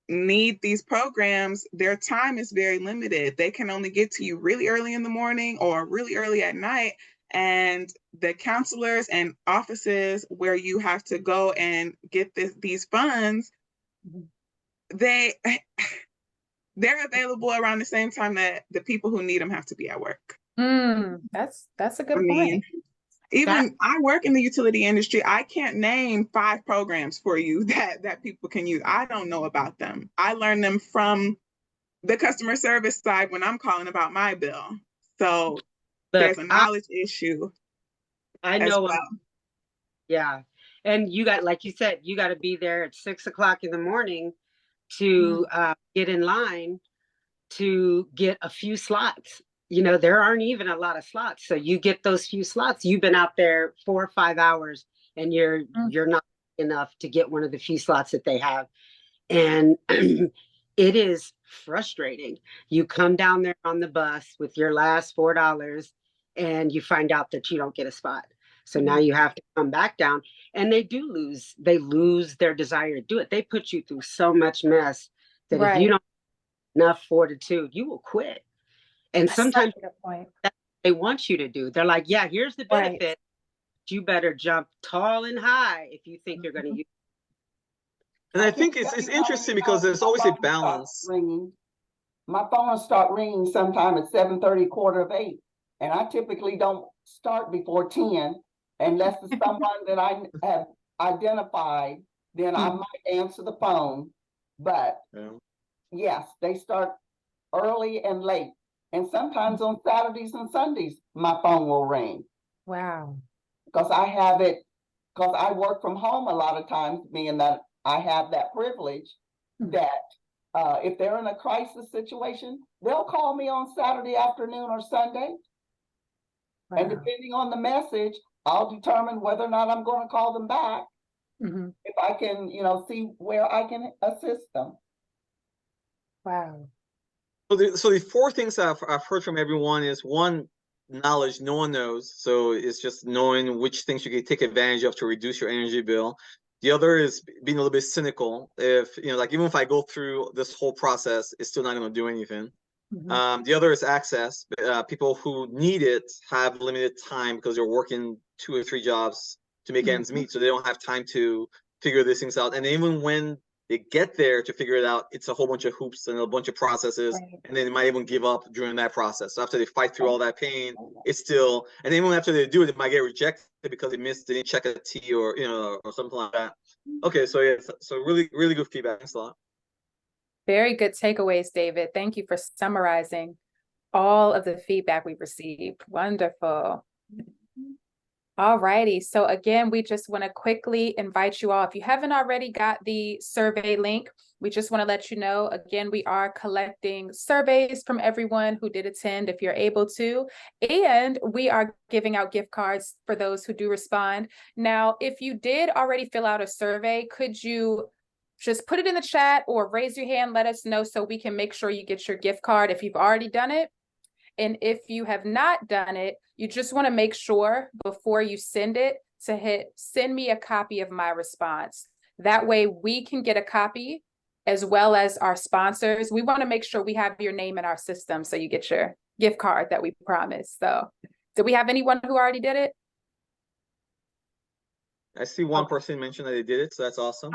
need these programs, their time is very limited. They can only get to you really early in the morning or really early at night. And the counselors and offices where you have to go and get these funds, they're available around the same time that the people who need them have to be at work. That's a good I point. mean, even I work in the utility industry. I can't name 5 programs for you that people can use. I don't know about them. I learned them from the customer service side when I'm calling about my bill. So Look, there's a knowledge issue I as know well. Yeah. And you got, like you said, you got to be there at 6 o'clock in the morning to get in line to get a few slots. You know, there aren't even a lot of slots. So you get those few slots. You've been out there 4 or 5 hours and you're not enough to get one of the few slots that they have. And it is frustrating. You come down there on the bus with your last $4 and you find out that you don't get a spot. So now you have to come back down, and they lose their desire to do it. They put you through so much mess that if you don't have enough fortitude, you will quit. And That's sometimes such a good point. that's what they want you to do. They're like, yeah, here's the benefit. You better jump tall and high if you think you're going to use. And I think it's interesting because there's always a balance. My phone will start ringing sometime at 7:30, 7:45, and I typically don't start before 10 unless it's someone that I have identified. Then I might answer the phone. But yes, they start early and late, and sometimes on Saturdays and Sundays my phone will ring. Wow. Because I work from home a lot of times, being that I have that privilege that if they're in a crisis situation, they'll call me on Saturday afternoon or Sunday. Wow. And depending on the message, I'll determine whether or not I'm going to call them back. If I can, see where I can assist them. Wow. So the 4 things I've heard from everyone is, one, knowledge no one knows. So it's just knowing which things you can take advantage of to reduce your energy bill. The other is being a little bit cynical. If, like, even if I go through this whole process, it's still not going to do anything. The other is access. People who need it have limited time because they're working 2 or 3 jobs to make ends meet. So they don't have time to figure these things out. And even when they get there to figure it out, it's a whole bunch of hoops and a bunch of processes, and then they might even give up during that process. So after they fight through all that pain, it's still, and even after they do it, it might get rejected because they didn't check a T or or something like that. Okay, so yeah, so really, really good feedback. Thanks a lot. Very good takeaways, David. Thank you for summarizing all of the feedback we've received. Wonderful. All righty. So again, we just want to quickly invite you all. If you haven't already got the survey link, we just want to let you know, again, we are collecting surveys from everyone who did attend, if you're able to, and we are giving out gift cards for those who do respond. Now, if you did already fill out a survey, could you just put it in the chat or raise your hand, let us know so we can make sure you get your gift card if you've already done it. And if you have not done it, you just want to make sure before you send it to hit send me a copy of my response. That way we can get a copy as well as our sponsors. We want to make sure we have your name in our system so you get your gift card that we promised. So did we have anyone who already did it? I see one person mentioned that they did it, so that's awesome.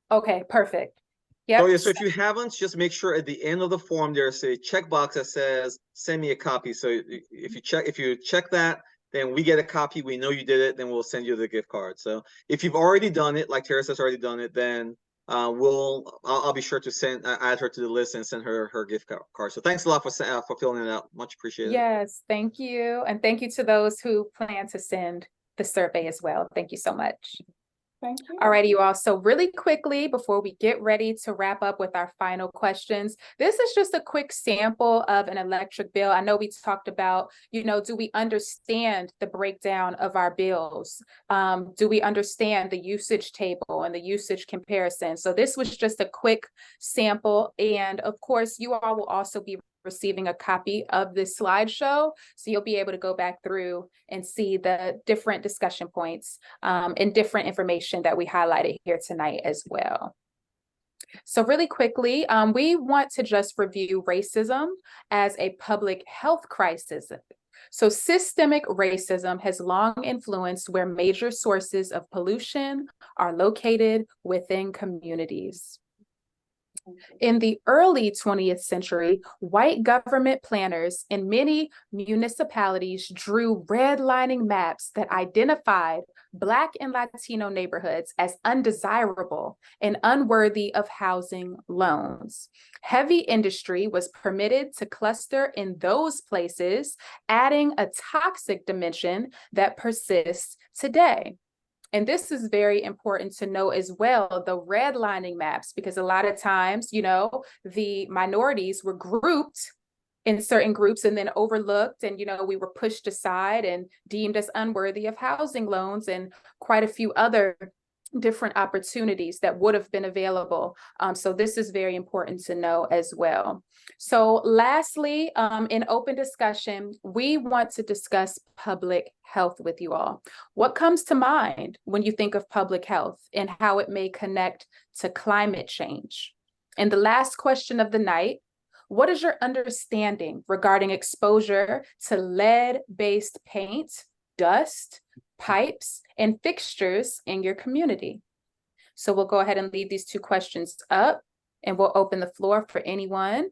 Okay, perfect. Yep. Oh yeah, so if you haven't, just make sure at the end of the form there's a checkbox that says send me a copy. So if you check that, then we get a copy, we know you did it, then we'll send you the gift card. So if you've already done it, like Teresa's already done it, then I'll be sure to add her to the list and send her gift card. So thanks a lot for filling it out. Much appreciated. Yes, thank you. And thank you to those who plan to send the survey as well. Thank you so much. Thank you. All righty, you all. So really quickly, before we get ready to wrap up with our final questions, this is just a quick sample of an electric bill. I know we talked about, do we understand the breakdown of our bills? Do we understand the usage table and the usage comparison? So this was just a quick sample. And of course, you all will also be receiving a copy of this slideshow. So you'll be able to go back through and see the different discussion points and different information that we highlighted here tonight as well. So really quickly, we want to just review racism as a public health crisis. So systemic racism has long influenced where major sources of pollution are located within communities. In the early 20th century, white government planners in many municipalities drew redlining maps that identified Black and Latino neighborhoods as undesirable and unworthy of housing loans. Heavy industry was permitted to cluster in those places, adding a toxic dimension that persists today. And this is very important to know as well, the redlining maps, because a lot of times, the minorities were grouped in certain groups and then overlooked, and we were pushed aside and deemed as unworthy of housing loans and quite a few other different opportunities that would have been available. So this is very important to know as well. So lastly, in open discussion, we want to discuss public health with you all. What comes to mind when you think of public health and how it may connect to climate change? And the last question of the night, what is your understanding regarding exposure to lead-based paint, dust, pipes, and fixtures in your community? So we'll go ahead and leave these two questions up, and we'll open the floor for anyone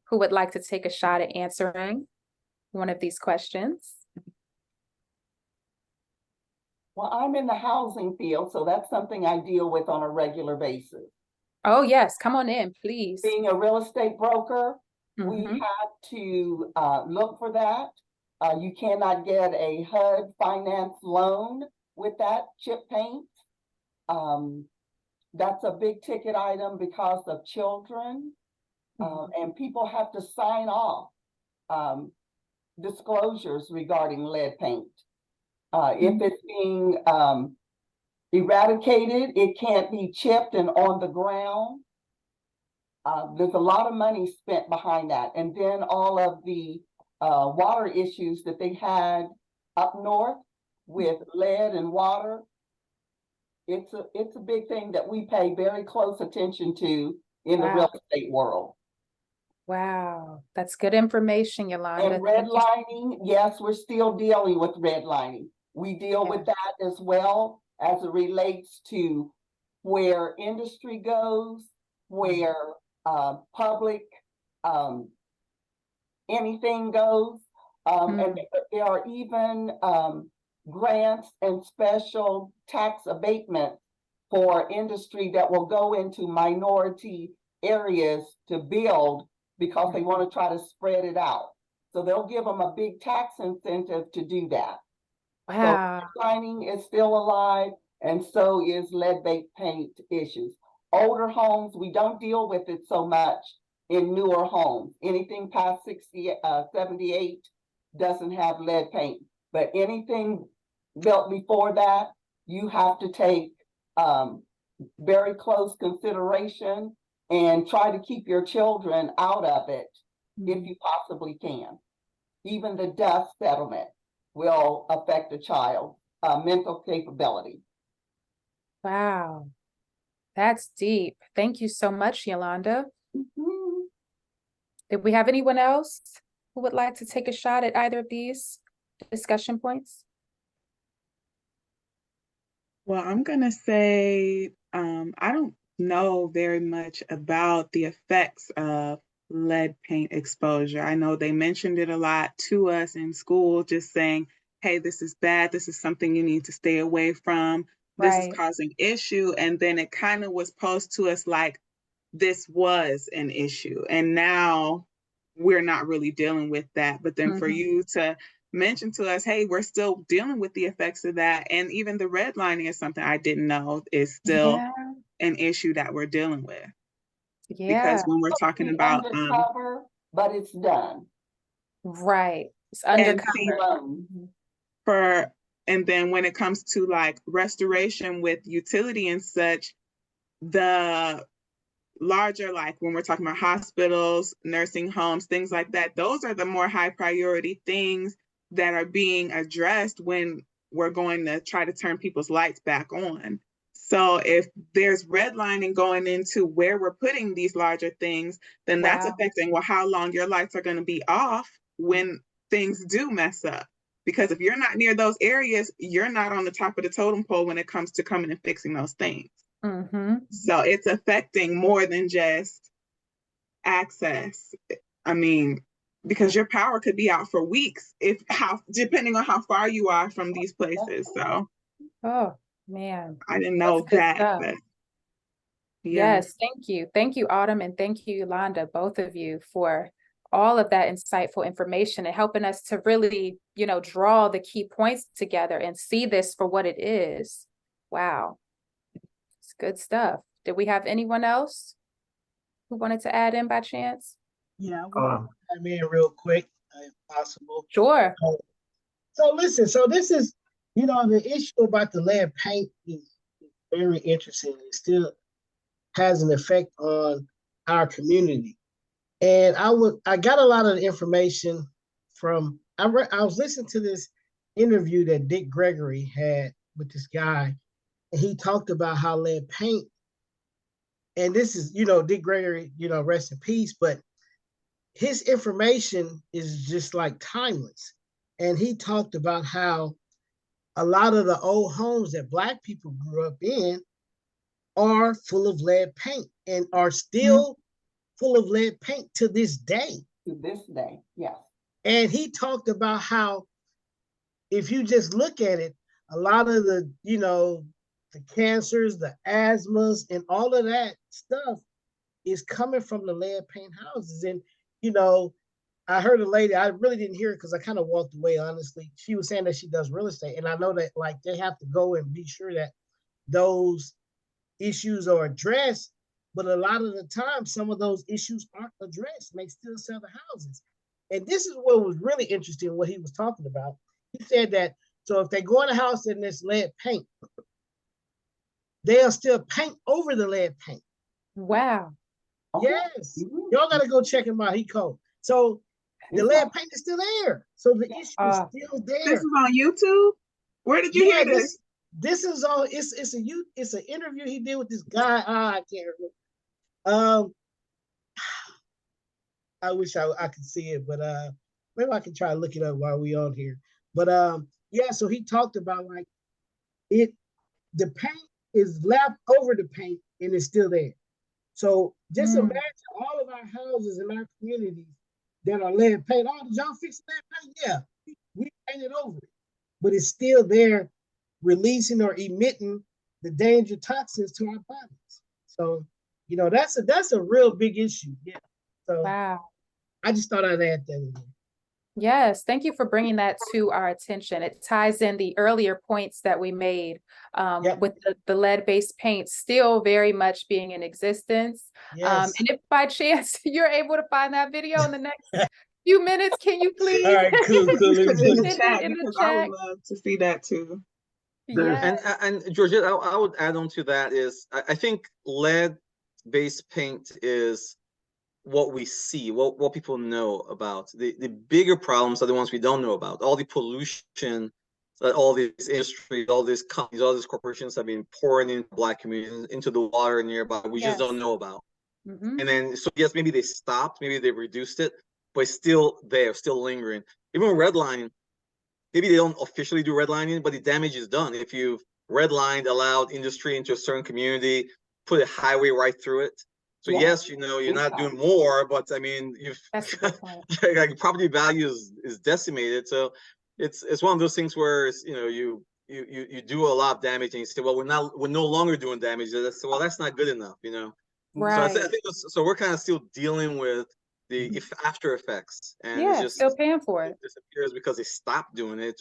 who would like to take a shot at answering one of these questions. Well, I'm in the housing field, so that's something I deal with on a regular basis. Oh, yes. Come on in, please. Being a real estate broker, we Mhm. have to look for that. You cannot get a HUD finance loan with that chip paint. That's a big ticket item because of children. And people have to sign off disclosures regarding lead paint. If it's being eradicated, it can't be chipped and on the ground. There's a lot of money spent behind that. And then all of the water issues that they had up north with lead and water. It's a big thing that we pay very close attention to in the real estate world. Wow, that's good information, Yolanda. And redlining, yes, we're still dealing with redlining. We deal with that as well as it relates to where industry goes, where public anything goes. And there are even grants and special tax abatement for industry that will go into minority areas to build because they want to try to spread it out. So they'll give them a big tax incentive to do that. Wow. So redlining is still alive, and so is lead-based paint issues. Older homes, we don't deal with it so much in newer homes. Anything past 78 doesn't have lead paint, but anything built before that, you have to take very close consideration and try to keep your children out of it if you possibly can. Even the dust settlement will affect a child's mental capability. Wow, that's deep. Thank you so much, Yolanda. Did we have anyone else who would like to take a shot at either of these discussion points? Well, I'm going to say I don't know very much about the effects of lead paint exposure. I know they mentioned it a lot to us in school, just saying, hey, this is bad. This is something you need to stay away from. This is causing issue. And then it kind of was posed to us like this was an issue. And now we're not really dealing with that. But then for you to mention to us, hey, we're still dealing with the effects of that. And even the redlining is something I didn't know is still an issue that we're dealing with. Because when we're talking about undercover, but it's done. Right. It's undercover. And then when it comes to like restoration with utility and such, the larger, like when we're talking about hospitals, nursing homes, things like that, those are the more high priority things that are being addressed when we're going to try to turn people's lights back on. So if there's redlining going into where we're putting these larger things, then that's affecting, well, how long your lights are going to be off when things do mess up. Because if you're not near those areas, you're not on the top of the totem pole when it comes to coming and fixing those things. So it's affecting more than just access. I mean, because your power could be out for weeks depending on how far you are from these places. So Oh, man. I didn't That's know good that, stuff. but yeah. Yes, thank you. Thank you, Autumn, and thank you, Yolanda, both of you, for all of that insightful information and helping us to really, draw the key points together and see this for what it is. Wow. It's good stuff. Did we have anyone else who wanted to add in by chance? Yeah, I want to come in real quick, if possible. Sure. So listen, so this is, the issue about the lead paint is very interesting. It still has an effect on our community. And I got a lot of information from, I was listening to this interview that Dick Gregory had with this guy, and he talked about how lead paint, and this is, Dick Gregory, rest in peace, but his information is just like timeless. And he talked about how a lot of the old homes that Black people grew up in are full of lead paint and are still full of lead paint to this day. To this day, yes. And he talked about how if you just look at it, a lot of the, the cancers, the asthmas, and all of that stuff is coming from the lead paint houses. And, I heard a lady, I really didn't hear it because I kind of walked away, honestly. She was saying that she does real estate. And I know that like they have to go and be sure that those issues are addressed. But a lot of the time, some of those issues aren't addressed and they still sell the houses. And this is what was really interesting, what he was talking about. He said that, so if they go in a house and there's lead paint, they'll still paint over the lead paint. Wow. Okay. Yes. Y'all got to go check him out. He cold. So the lead paint is still there. So the issue is still there. This is on YouTube? Where did you hear this? This is all, it's an interview he did with this guy. I can't remember. I wish I could see it, but maybe I can try to look it up while we on here. But yeah, so he talked about like the paint is lapped over the paint and it's still there. So just imagine all of our houses in our communities that are lead paint. Oh, did y'all fix lead paint? Yeah, we painted over it, but it's still there, releasing or emitting the danger toxins to our bodies. So that's a real big issue. Yeah. So wow. I just thought I'd add that in there. Yes, thank you for bringing that to our attention. It ties in the earlier points that we made with the lead-based paint still very much being in existence. Yes. And if by chance you're able to find that video in the next few minutes, can you please? All right, cool. Put it in the chat in the because chat. I would love to see that too. Yes. And Georgette, I would add on to that is I think lead-based paint is what we see, what people know about. The bigger problems are the ones we don't know about. All the pollution that all these industries, all these companies, all these corporations have been pouring into Black communities, into the water nearby, we just don't know about. And then, so yes, maybe they stopped, maybe they reduced it, but it's still there, still lingering. Even redlining, maybe they don't officially do redlining, but the damage is done. If you've redlined, allowed industry into a certain community, put a highway right through it. So yes, you're not doing more, but I mean, you've like property value is decimated. So it's one of those things where you do a lot of damage and you say, well, we're no longer doing damage. Well, that's not good enough, Right. So I think so we're kind of still dealing with the after effects, and it's just still paying for it. Disappears because they stopped doing it.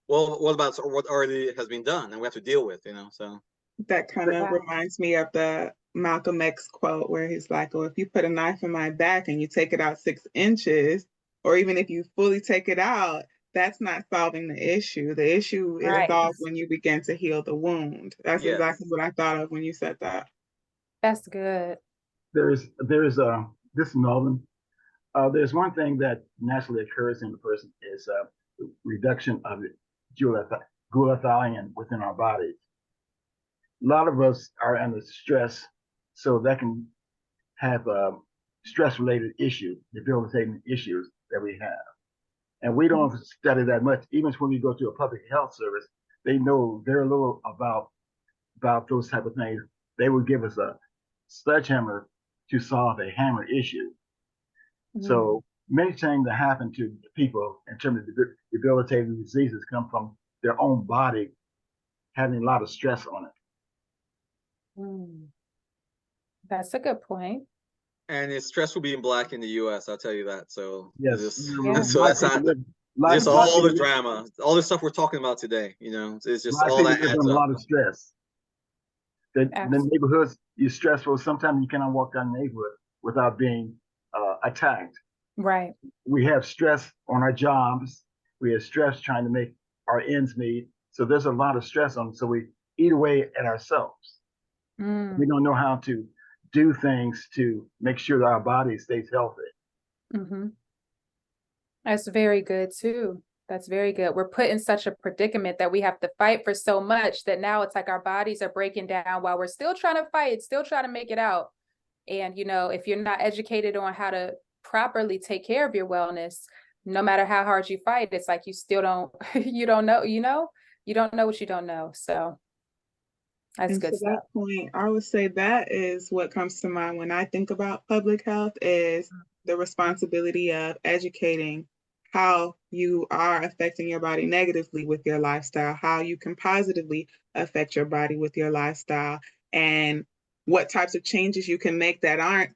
Well, what about what already has been done and we have to deal with, so that kind of reminds me of the Malcolm X quote where he's like, oh, if you put a knife in my back and you take it out 6 inches, or even if you fully take it out, that's not solving the issue. The issue is solved when you begin to heal the wound. That's exactly what I thought of when you said that. That's good. There's this Melvin. There's one thing that naturally occurs in the person is reduction of glutathione within our bodies. A lot of us are under stress, so that can have stress-related issues, debilitating issues that we have. And we don't study that much. Even when we go to a public health service, they know very little about those type of things. They would give us a sledgehammer to solve a hammer issue. So many things that happen to people in terms of debilitating diseases come from their own body having a lot of stress on it. That's a good point. And it's stressful being Black in the US, I'll tell you that. So Yes. so that's not just all the drama, all the stuff we're talking about today, you know, it's just all that adds a up. lot of stress. The neighborhoods, you're stressful. Sometimes you cannot walk down the neighborhood without being attacked. Right. We have stress on our jobs. We have stress trying to make our ends meet. So there's a lot of stress on. So we eat away at ourselves. We don't know how to do things to make sure that our body stays healthy. That's very good too. That's very good. We're put in such a predicament that we have to fight for so much that now it's like our bodies are breaking down while we're still trying to fight, still trying to make it out. And, you know, if you're not educated on how to properly take care of your wellness, no matter how hard you fight, it's like you still don't, you don't know, you know, you don't know what you don't know. So that's good stuff. To that point, I would say that is what comes to mind when I think about public health is the responsibility of educating how you are affecting your body negatively with your lifestyle, how you can positively affect your body with your lifestyle, and what types of changes you can make that aren't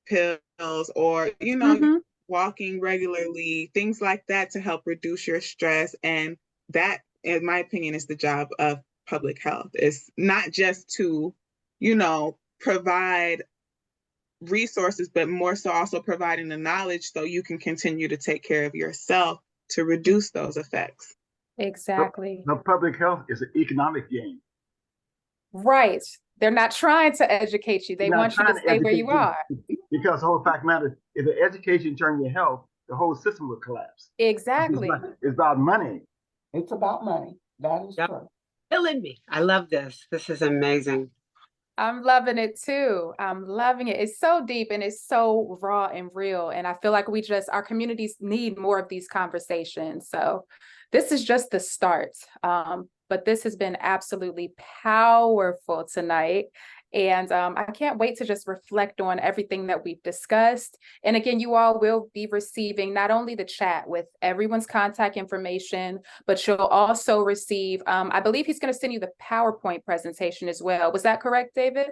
pills or, you know, walking regularly, things like that to help reduce your stress. And that, in my opinion, is the job of public health. It's not just to, you know, provide resources, but more so also providing the knowledge so you can continue to take care of yourself to reduce those effects. Exactly. But public health is an economic game. Right. They're not trying to educate you. They want you to stay where you are. Because the whole fact matters, if the education turns your health, the whole system would collapse. Exactly. It's about money. It's about money. That is true. Killing me. I love this. This is amazing. I'm loving it too. I'm loving it. It's so deep and it's so raw and real. And I feel like our communities need more of these conversations. So this is just the start. But this has been absolutely powerful tonight. And I can't wait to just reflect on everything that we've discussed. And again, you all will be receiving not only the chat with everyone's contact information, but you'll also receive, I believe he's going to send you the PowerPoint presentation as well. Was that correct, David?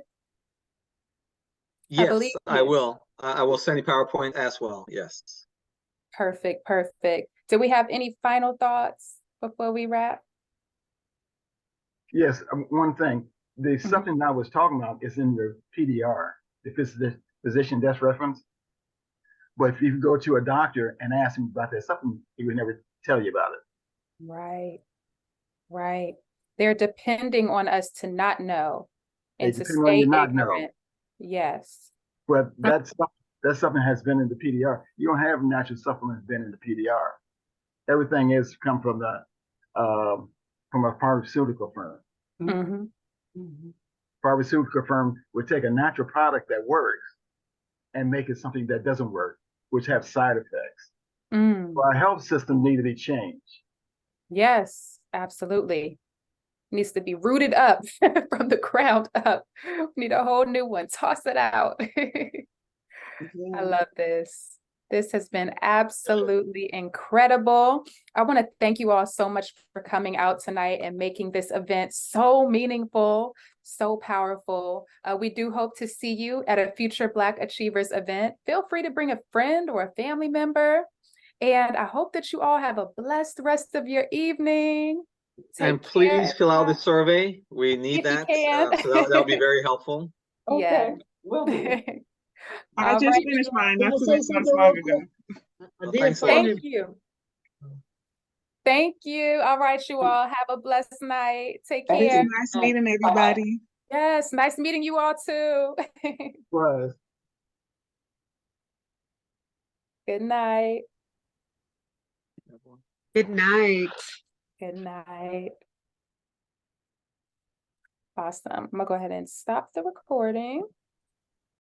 Yes, I will. I will send you PowerPoint as well. Yes. Perfect. Perfect. Do we have any final thoughts before we wrap? Yes, one thing. There's something I was talking about is in the PDR, the physician desk reference. But if you go to a doctor and ask him about that, something he would never tell you about it. Right. Right. They're depending on us to not know and to stay ignorant. Yes. But that something has been in the PDR. You don't have natural supplements been in the PDR. Everything is come from a pharmaceutical firm. Pharmaceutical firm would take a natural product that works and make it something that doesn't work, which have side effects. So our health system needs to be changed. Yes, absolutely. Needs to be rooted up from the ground up. We need a whole new one. Toss it out. I love this. This has been absolutely incredible. I want to thank you all so much for coming out tonight and making this event so meaningful, so powerful. We do hope to see you at a future Black Achievers event. Feel free to bring a friend or a family member. And I hope that you all have a blessed rest of your evening. And please fill out the survey. We need that. So that'll be very helpful. Okay, will do. I just finished mine not too long ago. Thank you. Thank you. All right, you all. Have a blessed night. Take care. Nice meeting everybody. Yes, nice meeting you all too. Was. Good night. Good night. Good night. Awesome. I'm gonna go ahead and stop the recording.